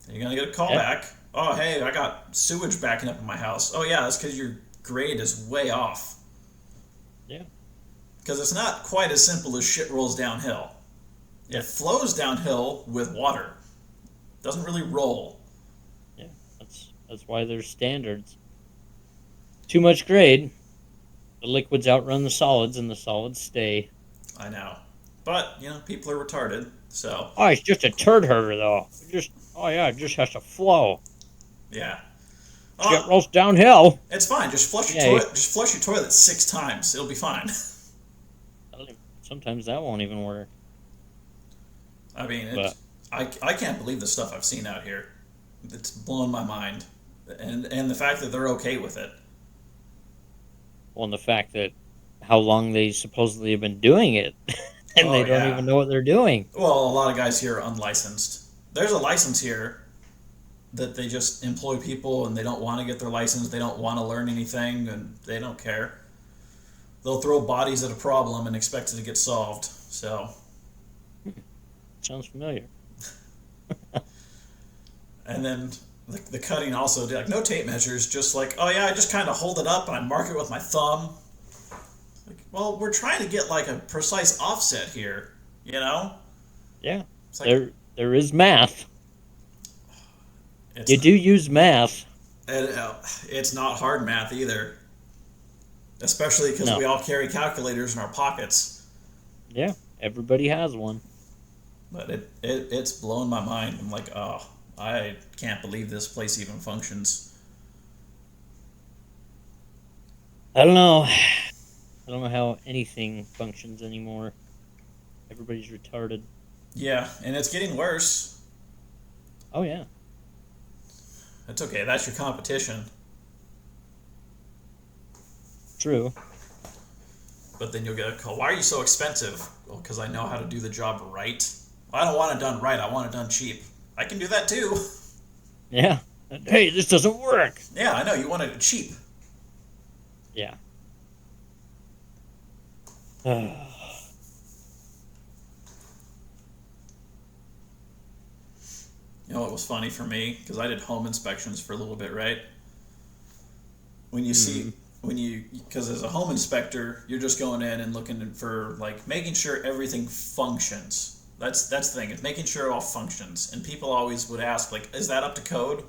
You're going to get a call back. Oh, hey, I got sewage backing up in my house. Oh, yeah, that's because your grade is way off.
Yeah.
Because it's not quite as simple as shit rolls downhill. It flows downhill with water. It doesn't really roll.
Yeah, that's why there's standards. Too much grade, the liquids outrun the solids, and the solids stay.
I know. But, people are retarded, so...
Oh, it's just a turd herder, though. It just has to flow.
Yeah.
Shit rolls downhill.
It's fine. Just flush your toilet. Just flush your toilet 6 times. It'll be fine.
Sometimes that won't even work.
I mean, I can't believe the stuff I've seen out here. It's blown my mind, and the fact that they're okay with it.
Well, and the fact that how long they supposedly have been doing it, and they don't even know what they're doing.
Well, a lot of guys here are unlicensed. There's a license here that they just employ people, and they don't want to get their license. They don't want to learn anything, and they don't care. They'll throw bodies at a problem and expect it to get solved. So.
Sounds familiar.
And then the cutting also, like, no tape measures, just like, oh yeah, I just kind of hold it up and I mark it with my thumb. Like, well, we're trying to get like a precise offset here,
Yeah.
It's like,
there is math. You do use math.
It's not hard math either. Especially because we all carry calculators in our pockets.
Yeah, everybody has one.
But it's blown my mind. I'm like, oh, I can't believe this place even functions.
I don't know. I don't know how anything functions anymore. Everybody's retarded.
Yeah, and it's getting worse.
Oh, yeah.
It's okay. That's your competition.
True.
But then you'll get a call. Why are you so expensive? Well, because I know how to do the job right. Well, I don't want it done right. I want it done cheap. I can do that too.
Yeah. Hey, this doesn't work.
Yeah, I know. You wanted it cheap.
Yeah.
You know what was funny for me? Because I did home inspections for a little bit, right? When you see, because as a home inspector, you're just going in and looking for, like, making sure everything functions. That's the thing. It's making sure it all functions. And people always would ask, like, is that up to code?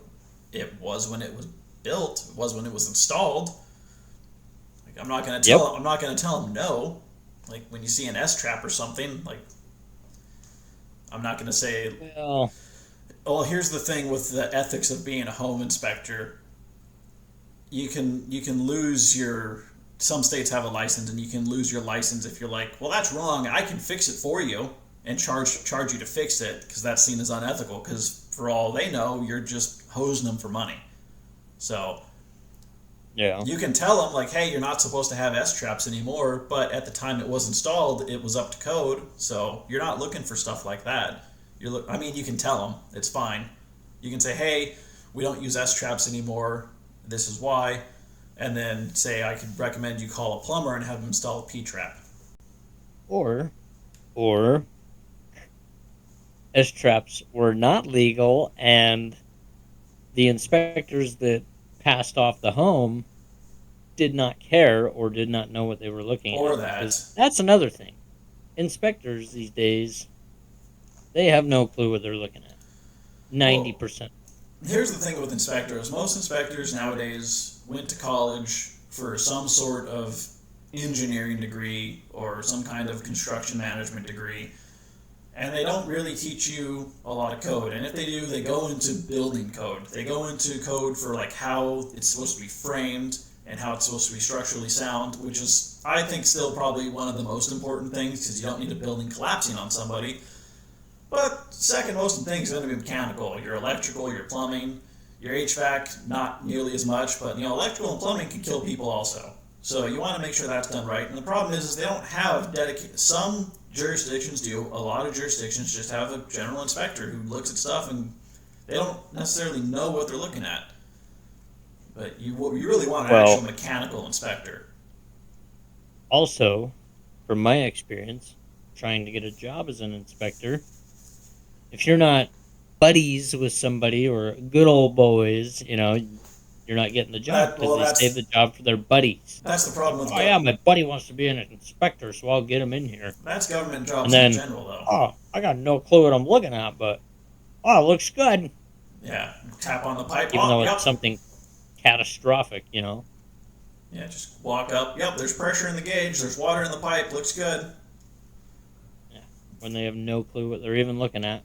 It was when it was built. It was when it was installed. Like, I'm not gonna tell them no. Like, when you see an S trap or something, like, I'm not gonna say. Well, here's the thing with the ethics of being a home inspector. You can lose your. Some states have a license, and you can lose your license if you're like, well, that's wrong. I can fix it for you and charge you to fix it, because that's seen as unethical. Because for all they know, you're just hosing them for money. So
Yeah.
you can tell them, like, hey, you're not supposed to have S traps anymore. But at the time it was installed, it was up to code. So you're not looking for stuff like that. I mean, you can tell them. It's fine. You can say, hey, we don't use S traps anymore. This is why. And then say, I could recommend you call a plumber and have him install a P trap.
Or S traps were not legal, and the inspectors that passed off the home did not care or did not know what they were looking at.
Or that.
Because that's another thing. Inspectors these days, they have no clue what they're looking at. 90%.
Here's the thing with inspectors. Most inspectors nowadays went to college for some sort of engineering degree or some kind of construction management degree, and they don't really teach you a lot of code. And if they do, they go into building code. They go into code for, like, how it's supposed to be framed and how it's supposed to be structurally sound, which is, I think, still probably one of the most important things, because you don't need a building collapsing on somebody. But second most thing is going to be mechanical. Your electrical, your plumbing, your HVAC, not nearly as much, but, electrical and plumbing can kill people also. So you want to make sure that's done right. And the problem is they don't have dedicated. Some jurisdictions do. A lot of jurisdictions just have a general inspector who looks at stuff, and they don't necessarily know what they're looking at. But you really want an actual mechanical inspector.
Also, from my experience, trying to get a job as an inspector, if you're not buddies with somebody or good old boys, you're not getting the job, because they save the job for their buddies.
That's the problem with.
Oh yeah, my buddy wants to be an inspector, so I'll get him in here.
That's government jobs in general, though.
Oh, I got no clue what I'm looking at, but it looks good.
Yeah, tap on the pipe.
Even though it's something catastrophic,
Yeah, just walk up. Yep, there's pressure in the gauge. There's water in the pipe. Looks good.
Yeah, when they have no clue what they're even looking at.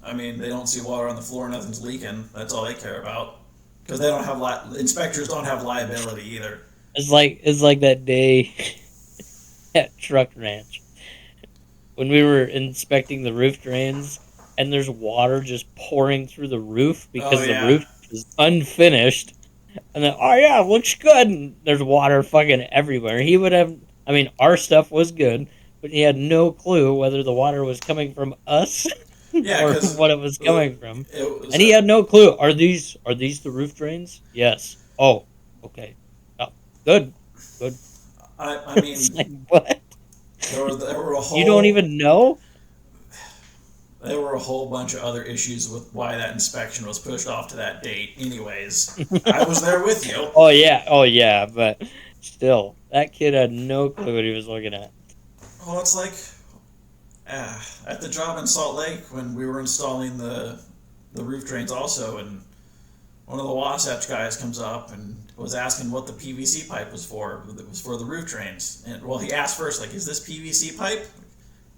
I mean, they don't see water on the floor, nothing's leaking. That's all they care about. Because they don't have inspectors don't have liability either.
It's like that day at Truck Ranch when we were inspecting the roof drains, and there's water just pouring through the roof because the roof is unfinished. And then, it looks good. And there's water fucking everywhere. He would have, our stuff was good, but he had no clue whether the water was coming from us. Or what it was coming from. And he had no clue. Are these the roof drains? Yes. Oh, okay. Oh, good.
I mean,
it's like, what?
There were a whole.
You don't even know?
There were a whole bunch of other issues with why that inspection was pushed off to that date. Anyways, I was there with you.
Oh yeah, but still, that kid had no clue what he was looking at.
Well, it's like. At the job in Salt Lake, when we were installing the roof drains also, and one of the Wasatch guys comes up and was asking what the PVC pipe was for. It was for the roof drains. And, he asked first, like, is this PVC pipe?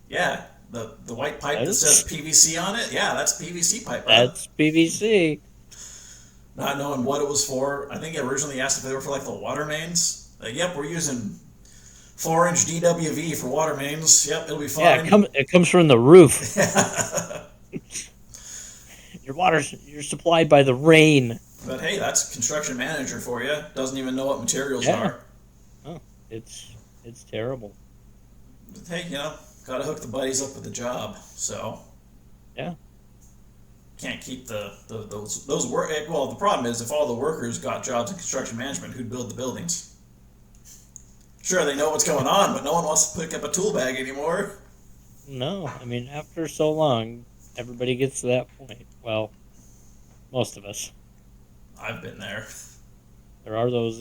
Yeah. The white pipe that says PVC on it? Yeah, that's PVC pipe. Right?
That's PVC.
Not knowing what it was for. I think I originally asked if they were for, like, the water mains. Yep, we're using 4-inch DWV for water mains. Yep, it'll be fine.
Yeah, it comes from the roof. You're supplied by the rain.
But hey, that's construction manager for you. Doesn't even know what materials are.
Oh, it's It's terrible.
But hey, gotta hook the buddies up with the job. So
Yeah.
can't keep those work. Well, the problem is if all the workers got jobs in construction management, who'd build the buildings? Sure, they know what's going on, but no one wants to pick up a tool bag anymore.
No, I mean, after so long, everybody gets to that point. Well, most of us.
I've been there.
There are those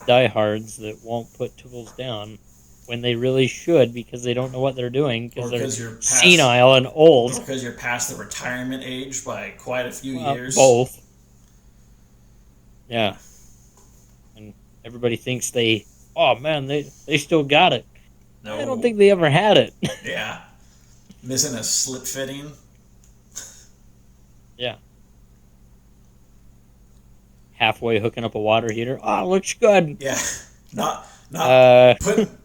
diehards that won't put tools down when they really should because they don't know what they're doing because they're senile and old.
Or because you're past the retirement age by quite a few years.
Both. Yeah. And everybody thinks oh man, they still got it. No. I don't think they ever had it.
Yeah. Missing a slip fitting.
Yeah. Halfway hooking up a water heater. Oh, looks good.
Yeah. Not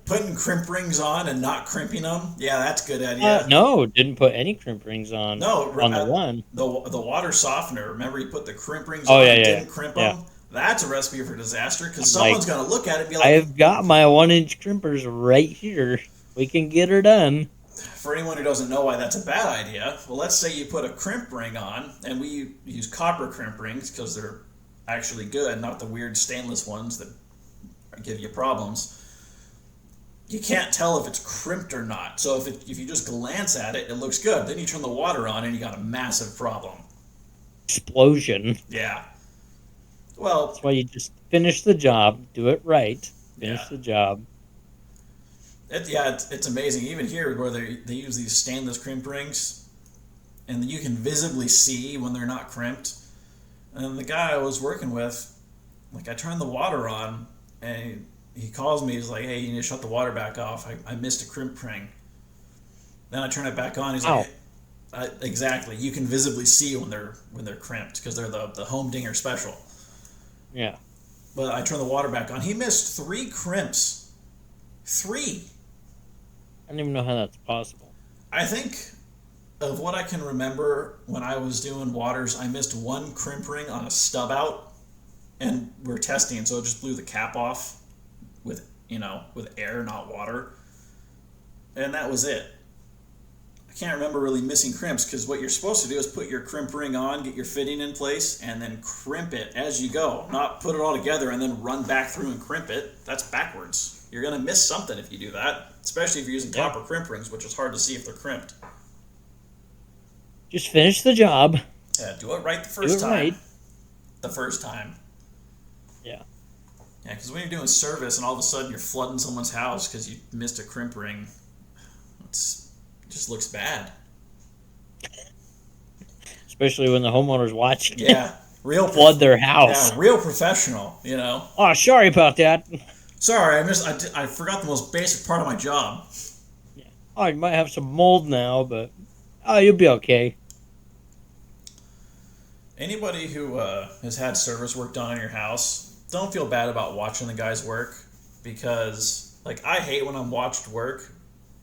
putting crimp rings on and not crimping them. Yeah, that's a good idea.
No, didn't put any crimp rings on.
No,
on the one.
The water softener. Remember, you put the crimp rings
on
and didn't crimp them. That's a recipe for disaster because someone's going to look at it and be like,
I've got my 1-inch crimpers right here. We can get her done.
For anyone who doesn't know why that's a bad idea, well, let's say you put a crimp ring on, and we use copper crimp rings because they're actually good, not the weird stainless ones that give you problems. You can't tell if it's crimped or not. So if you just glance at it, it looks good. Then you turn the water on, and you got a massive problem.
Explosion.
Yeah. Well,
that's why you just finish the job, do it right, finish the job.
It's amazing. Even here, where they use these stainless crimp rings, and you can visibly see when they're not crimped. And the guy I was working with, like, I turned the water on, and he calls me. He's like, "Hey, you need to shut the water back off. I missed a crimp ring." Then I turn it back on. He's like, "Exactly. You can visibly see when they're crimped because they're the Humdinger special."
Yeah.
But I turned the water back on. He missed 3 crimps. 3.
I don't even know how that's possible.
I think of what I can remember when I was doing waters, I missed 1 crimp ring on a stub out, and we're testing, so it just blew the cap off with air, not water. And that was it. I can't remember really missing crimps because what you're supposed to do is put your crimp ring on, get your fitting in place, and then crimp it as you go. Not put it all together and then run back through and crimp it. That's backwards. You're going to miss something if you do that, especially if you're using copper crimp rings, which is hard to see if they're crimped.
Just finish the job.
Yeah, do it right the first time. Right. The first time.
Yeah.
Yeah, because when you're doing service and all of a sudden you're flooding someone's house because you missed a crimp ring, it just looks bad.
Especially when the homeowner's watching.
Yeah.
Flood their house.
Yeah, real professional,
Oh, sorry about that.
Sorry, I forgot the most basic part of my job.
Yeah. Oh, you might have some mold now, but you'll be okay.
Anybody who has had service work done on your house, don't feel bad about watching the guys work because, like, I hate when I'm watched work,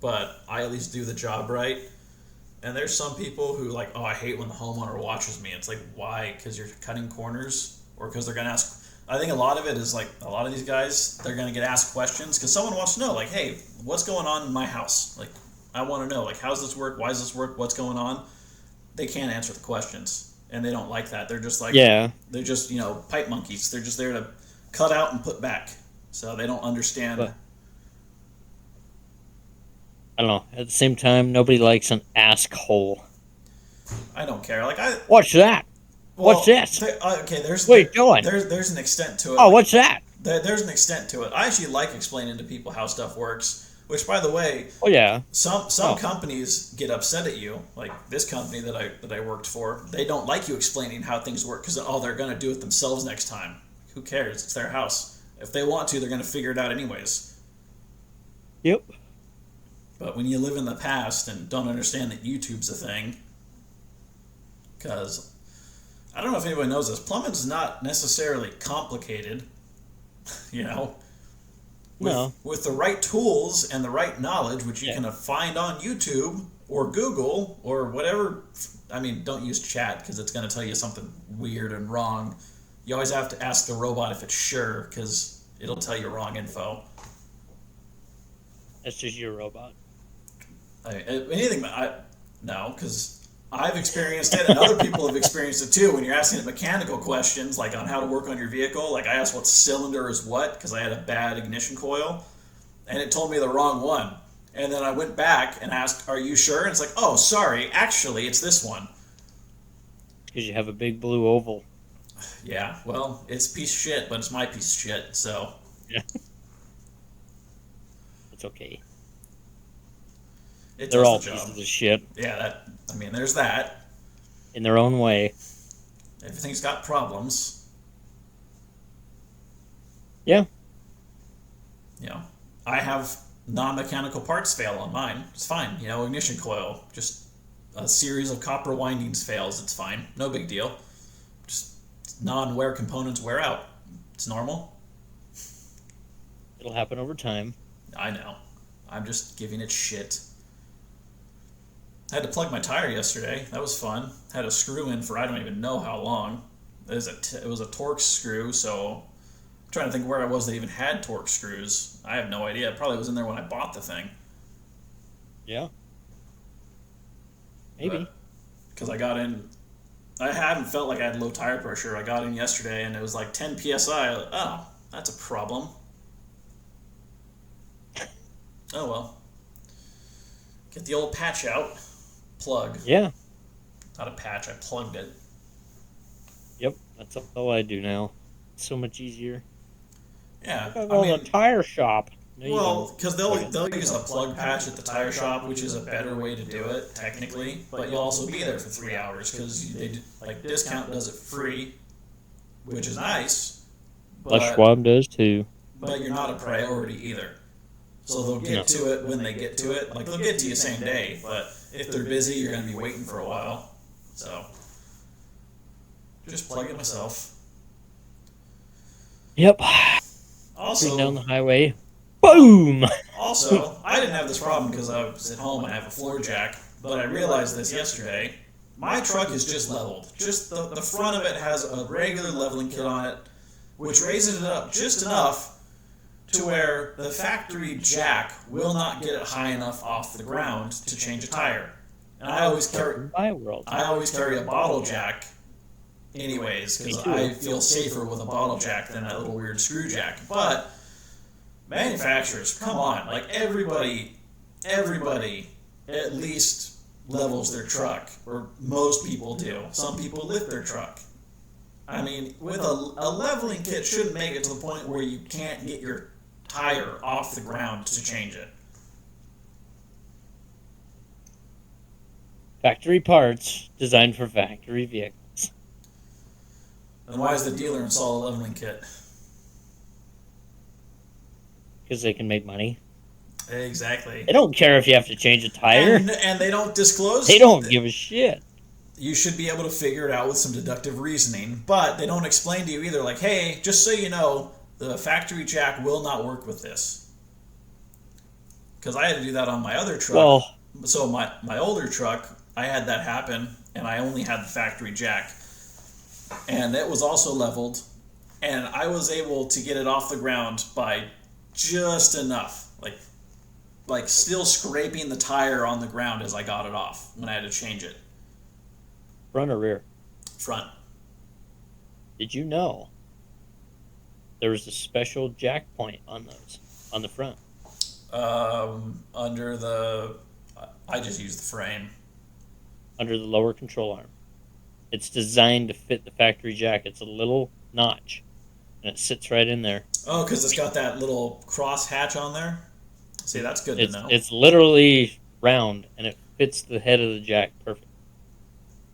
but I at least do the job right. And there's some people who like, I hate when the homeowner watches me. It's like, why? Because you're cutting corners, or because they're gonna ask. I think a lot of it is like a lot of these guys, they're gonna get asked questions because someone wants to know, like, hey, what's going on in my house? Like, I want to know, like, how's this work? Why does this work? What's going on? They can't answer the questions, and they don't like that. They're just like, they're just pipe monkeys. They're just there to cut out and put back, so they don't understand.
But I don't know. At the same time, nobody likes an ask hole.
I don't care.
What's that?
Well,
what's this?
Okay,
what are you doing?
There's an extent to it.
Oh, what's that?
There's an extent to it. I actually like explaining to people how stuff works. Which, by the way, some companies get upset at you. Like this company that I worked for, they don't like you explaining how things work because they're going to do it themselves next time. Who cares? It's their house. If they want to, they're going to figure it out anyways.
Yep.
But when you live in the past and don't understand that YouTube's a thing, because I don't know if anybody knows this, plumbing's not necessarily complicated, With the right tools and the right knowledge, which you can find on YouTube or Google or whatever. I mean, don't use chat because it's going to tell you something weird and wrong. You always have to ask the robot if it's sure because it'll tell you wrong info.
That's just your robot.
No, because I've experienced it, and other people have experienced it too. When you're asking it mechanical questions, like on how to work on your vehicle, like I asked what cylinder is what because I had a bad ignition coil, and it told me the wrong one. And then I went back and asked, "Are you sure?" And it's like, "Oh, sorry, actually, it's this one."
Because you have a big blue oval.
Yeah, well, it's a piece of shit, but it's my piece of shit, so.
Yeah. It's okay.
It
They're
does
all
the job.
pieces of shit
Yeah, there's that.
in their own way.
Everything's got problems.
Yeah.
You know, I have non-mechanical parts fail on mine. It's fine. You know, ignition coil, just a series of copper windings fails. It's fine. No big deal. Just non-wear components wear out. It's normal.
It'll happen over time.
I know. I'm just giving it shit. I had to plug my tire yesterday. That was fun. Had a screw in for I don't even know how long. It was a Torx screw, so I'm trying to think where I was that even had Torx screws. I have no idea. It probably was in there when I bought the thing.
Yeah. Maybe.
Because I got in. I haven't felt like I had low tire pressure. I got in yesterday and it was like 10 psi. Oh, that's a problem. Oh well. Get the old patch out. Plug.
Yeah.
Not a patch, I plugged it.
Yep. That's all I do now. It's so much easier.
Yeah.
I go to the tire shop. No,
well, because they'll use a plug patch at the tire shop, which is a better way to do it, technically. But you'll also be there for 3 hours because Discount does it free, which is nice.
But Schwab does too.
But you're not a priority either. So they'll get to it when they get to it. Like, they'll get to you same day, but if they're busy, you're going to be waiting for a while. So, just plug it myself.
Yep.
Also,
down the highway. Boom!
Also, I didn't have this problem because I was at home and I have a floor jack, but I realized this yesterday. My truck is just leveled. Just the front of it has a regular leveling kit on it, which raises it up just enough to where the factory jack will not get it high enough off the ground to change a tire. And I always carry a bottle jack anyways, because I feel safer with a bottle jack than that little weird screw jack. But manufacturers, come on, like everybody at least levels their truck, or most people do. Some people lift their truck. I mean, with a leveling kit shouldn't make it to the point where you can't get your tire off the ground to change it.
Factory parts designed for factory vehicles.
Then why does the dealer install a leveling kit?
Because they can make money.
Exactly.
They don't care if you have to change a tire.
And they don't disclose.
They don't give a shit.
You should be able to figure it out with some deductive reasoning, but they don't explain to you either, like, hey, just so you know, the factory jack will not work with this. Because I had to do that on my other truck.
Well,
so my older truck, I had that happen, and I only had the factory jack. And it was also leveled, and I was able to get it off the ground by just enough. Like still scraping the tire on the ground as I got it off when I had to change it.
Front or rear?
Front.
Did you know there was a special jack point on those, on the front?
Under the... I just used the frame.
Under the lower control arm. It's designed to fit the factory jack. It's a little notch, and it sits right in there.
Oh, because it's got that little cross hatch on there? See, that's good to know.
It's literally round, and it fits the head of the jack perfect.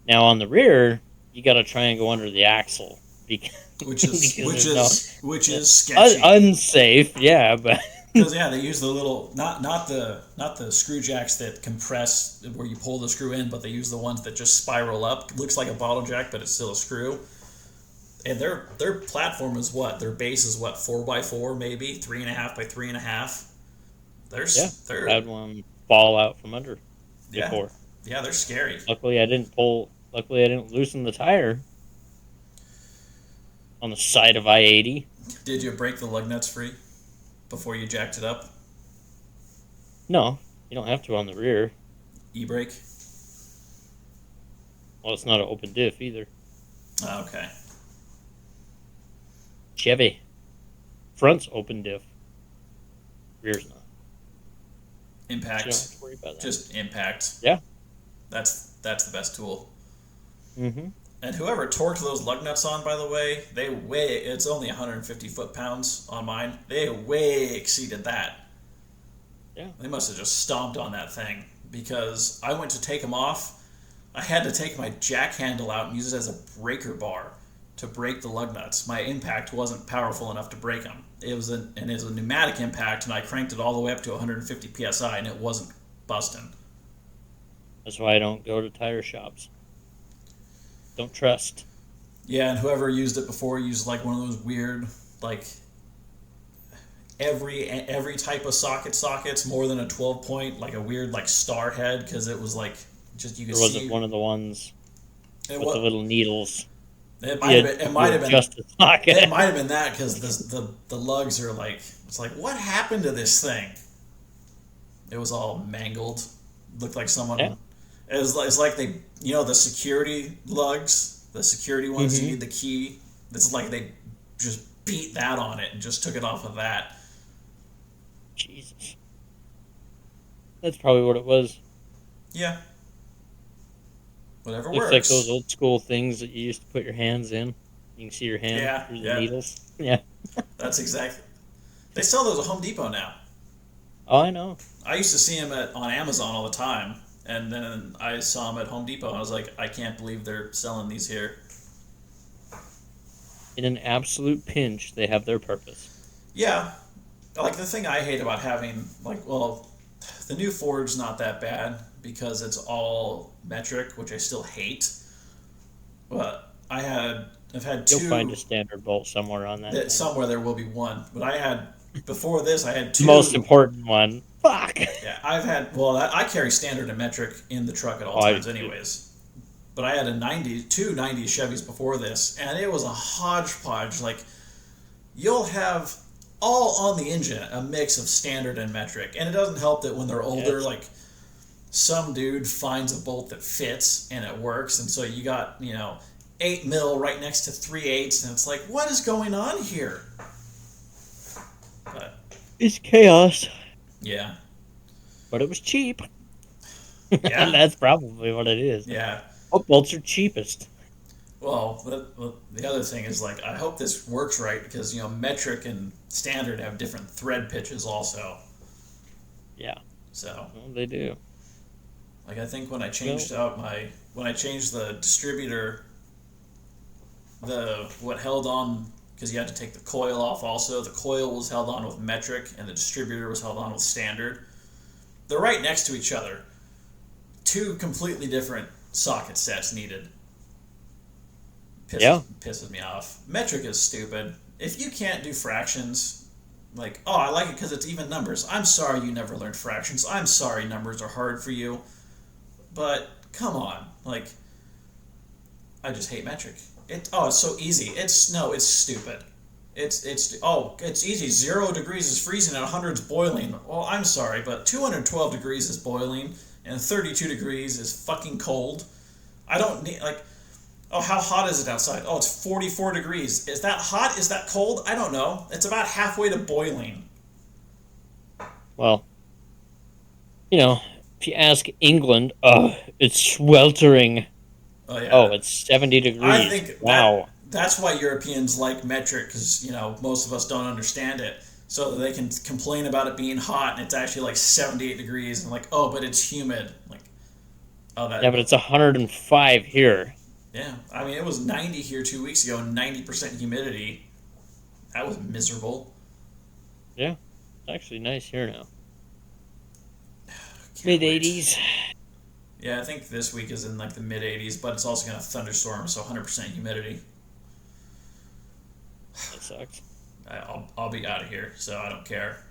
Now, on the rear, you got to try and go under the axle.
Which is sketchy.
Unsafe, yeah, but...
Because they use the little not the screw jacks that compress where you pull the screw in, but they use the ones that just spiral up. It looks like a bottle jack, but it's still a screw. And their platform is what? Their base is what? 4x4 maybe, 3.5 by 3.5.
They're had one fall out from under before.
Yeah, they're scary.
Luckily, I didn't loosen the tire on the side of I-80.
80. Did you break the lug nuts free before you jacked it up?
No, you don't have to on the rear.
E-brake?
Well, it's not an open diff either.
Oh, okay.
Chevy. Front's open diff. Rear's not.
Impact.
You don't have to worry about that.
Just impact.
Yeah.
That's the best tool.
Mm-hmm.
And whoever torqued those lug nuts on, by the way, it's only 150 foot-pounds on mine. They way exceeded that.
Yeah.
They must have just stomped on that thing, because I went to take them off. I had to take my jack handle out and use it as a breaker bar to break the lug nuts. My impact wasn't powerful enough to break them. It was a pneumatic impact, and I cranked it all the way up to 150 psi, and it wasn't busting.
That's why I don't go to tire shops. Don't trust.
Yeah, and whoever used it before used like one of those weird, like every type of sockets more than a 12 point, like a weird like star head, because it was like just you could see.
Or was it one of the ones with the little needles?
It might have been
just a socket.
It might have been that, because the lugs are like, it's like, what happened to this thing? It was all mangled. Looked like someone.
Yeah.
It's like they, the security lugs, the security ones. You need the key. It's like they just beat that on it and just took it off of that.
Jesus. That's probably what it was.
Yeah. Whatever
Looks
works.
like those old school things that you used to put your hands in. You can see your hand through the needles. Yeah.
That's exactly. They sell those at Home Depot now.
Oh, I know.
I used to see them on Amazon all the time, and then I saw them at Home Depot, and I was like, I can't believe they're selling these here.
In an absolute pinch, they have their purpose.
Yeah. Like, the thing I hate about having, the new Ford's not that bad because it's all metric, which I still hate. But I've had two.
You'll find a standard bolt somewhere on that.
Somewhere there will be one. But before this, I had two.
Most important one. Fuck.
Yeah, I carry standard and metric in the truck at all times anyways. But I had two 90 Chevys before this, and it was a hodgepodge. Like, you'll have all on the engine a mix of standard and metric. And it doesn't help that when they're older, like, some dude finds a bolt that fits and it works, and so you got, 8 mil right next to 3/8, and it's like, what is going on here? But
it's chaos.
Yeah.
But it was cheap.
Yeah.
And that's probably what it is.
Yeah.
What bolts are cheapest?
Well, the other thing is, like, I hope this works right, because, metric and standard have different thread pitches also.
Yeah.
So.
Well, they do.
Like, I think when I changed when I changed the distributor, what held on, because you had to take the coil off also, the coil was held on with metric and the distributor was held on with standard. They're right next to each other. Two completely different socket sets needed. Pisses me off. Metric is stupid. If you can't do fractions, like, oh, I like it because it's even numbers. I'm sorry you never learned fractions. I'm sorry numbers are hard for you. But come on, like, I just hate metric. It's so easy. It's stupid. It's easy. 0 degrees is freezing and 100 is boiling. Well, I'm sorry, but 212 degrees is boiling and 32 degrees is fucking cold. I don't need, like, oh, how hot is it outside? Oh, it's 44 degrees. Is that hot? Is that cold? I don't know. It's about halfway to boiling.
Well, if you ask England, it's sweltering.
Oh, yeah.
Oh, it's 70 degrees.
I think
wow.
That's why Europeans like metric, because, most of us don't understand it. So that they can complain about it being hot and it's actually like 78 degrees and like, oh, but it's humid. Like, oh, that.
Yeah, but it's 105 here.
Yeah, I mean, it was 90 here 2 weeks ago, 90% humidity. That was miserable.
Yeah, it's actually nice here now. Mid-80s.
Yeah, I think this week is in like the mid-80s, but it's also going to thunderstorm, so 100% humidity.
That sucks.
I'll be out of here, so I don't care.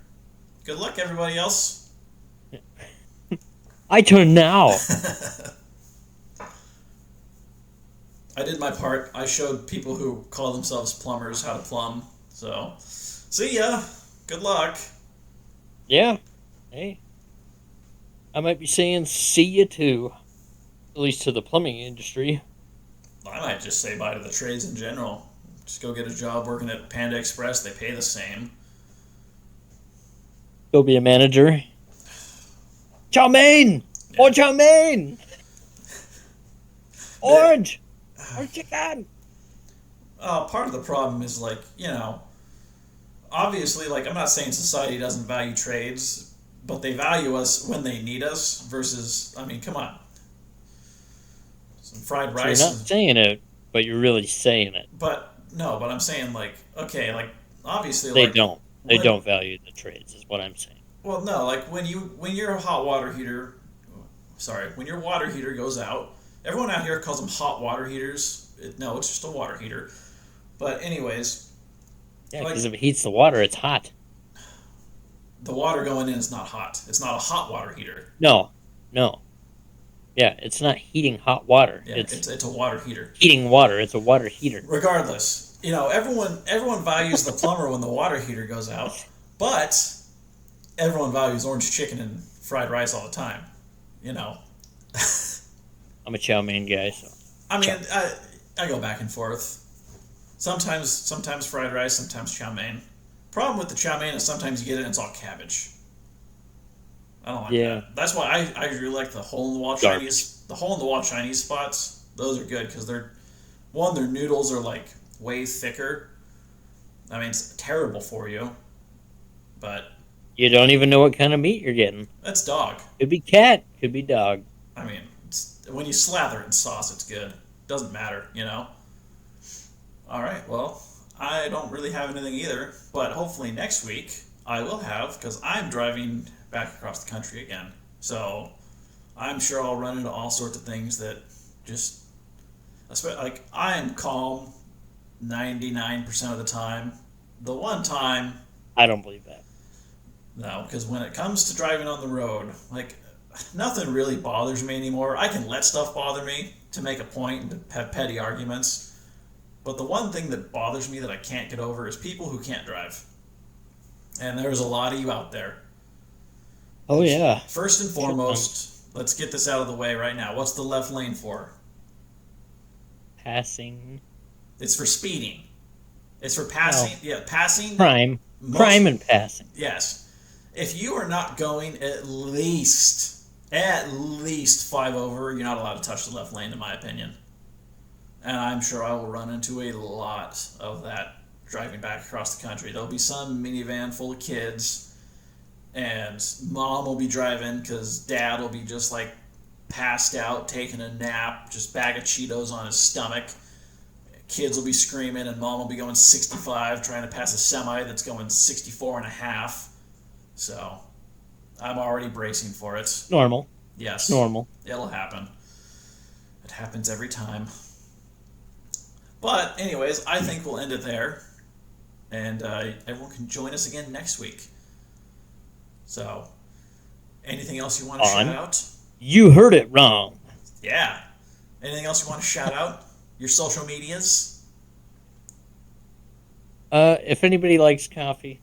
Good luck, everybody else.
I turn now.
I did my part. I showed people who call themselves plumbers how to plumb. So, see ya. Good luck.
Yeah. Hey. I might be saying see you too, at least to the plumbing industry.
I might just say bye to the trades in general. Just go get a job working at Panda Express. They pay the same.
Go be a manager. Chow mein!
Yeah.
Oh, chow mein! Orange! Orange chicken!
Part of the problem is like, obviously, like, I'm not saying society doesn't value trades, but they value us when they need us versus, I mean, come on. Some fried
So
rice.
you're not saying it, but you're really saying it.
But no, but I'm saying like, okay, like obviously,
They
like
don't. They
when,
don't value the trades, is what I'm saying.
well, no, like when your hot water heater, sorry, when your water heater goes out, everyone out here calls them hot water heaters. No, it's just a water heater. But anyways,
Yeah,
like
because if it heats the water, it's hot.
the water going in is not hot. It's not a hot water heater.
No, no. Yeah, it's not heating hot water.
Yeah,
It's
it's a water heater.
heating water. It's a water heater.
Regardless, everyone values the plumber when the water heater goes out, but everyone values orange chicken and fried rice all the time. You know.
I'm a chow mein guy, so.
I mean, I go back and forth. Sometimes fried rice, sometimes chow mein. Problem with the chow mein is sometimes you get it and it's all cabbage. I don't like that. That's why I really like the hole in the wall Chinese. The hole in the wall Chinese spots. Those are good because their noodles are like way thicker. I mean, it's terrible for you, but
You don't even know what kind of meat you're getting.
that's dog.
Could be cat, could be dog.
I mean, when you slather it in sauce, it's good. Doesn't matter, All right, well, I don't really have anything either, but hopefully next week I will have, because I'm driving back across the country again. So I'm sure I'll run into all sorts of things that just, like, I am calm 99% of the time. The one time,
I don't believe that.
no, because when it comes to driving on the road, like, nothing really bothers me anymore. I can let stuff bother me to make a point and to have petty arguments. But the one thing that bothers me that I can't get over is people who can't drive. And there's a lot of you out there.
Oh, yeah.
First and foremost, let's get this out of the way right now. What's the left lane for?
Passing.
It's for speeding. It's for passing.
Oh.
Yeah, passing.
Crime. Crime and passing.
Yes. If you are not going at least 5 over, you're not allowed to touch the left lane, in my opinion. And I'm sure I will run into a lot of that driving back across the country. There'll be some minivan full of kids, and mom will be driving because dad will be just like passed out, taking a nap, just bag of Cheetos on his stomach. Kids will be screaming, and mom will be going 65, trying to pass a semi that's going 64 and a half. So I'm already bracing for it.
Normal.
Yes.
Normal.
It'll happen. It happens every time. But anyways, I think we'll end it there. And everyone can join us again next week. So, anything else you want to shout out?
You heard it wrong.
Yeah. Anything else you want to shout out? Your social medias?
If anybody likes coffee,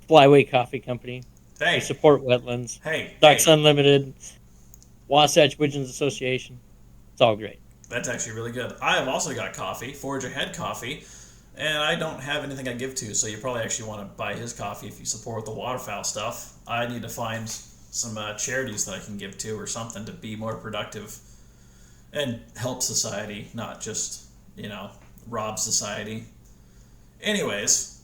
Flyway Coffee Company.
Hey.
They support wetlands.
Hey.
Ducks Unlimited. Wasatch Pigeons Association. It's all great.
That's actually really good. I have also got coffee, Forge Ahead Coffee, and I don't have anything I give to, so you probably actually want to buy his coffee if you support the waterfowl stuff. I need to find some charities that I can give to or something to be more productive and help society, not just, rob society. Anyways.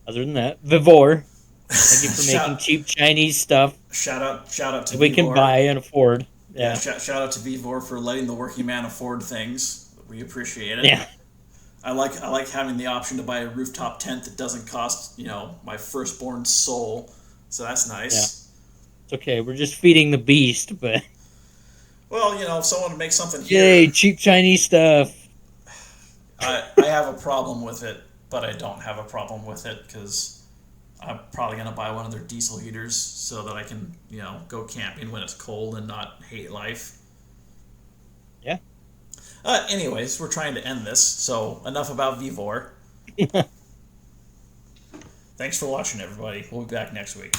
Other than that, Vivor. Thank you for making cheap Chinese stuff.
Shout out to
we
Vivor.
Can buy and afford. Yeah.
Shout out to Vivor for letting the working man afford things. We appreciate it.
Yeah.
I like having the option to buy a rooftop tent that doesn't cost, my firstborn soul. So that's nice.
Yeah. It's okay. We're just feeding the beast, but.
Well, if someone makes something here.
Yay, cheap Chinese stuff.
I have a problem with it, but I don't have a problem with it because I'm probably going to buy one of their diesel heaters so that I can, go camping when it's cold and not hate life.
Yeah.
Anyways, we're trying to end this, so enough about Vivor. Thanks for watching, everybody. We'll be back next week.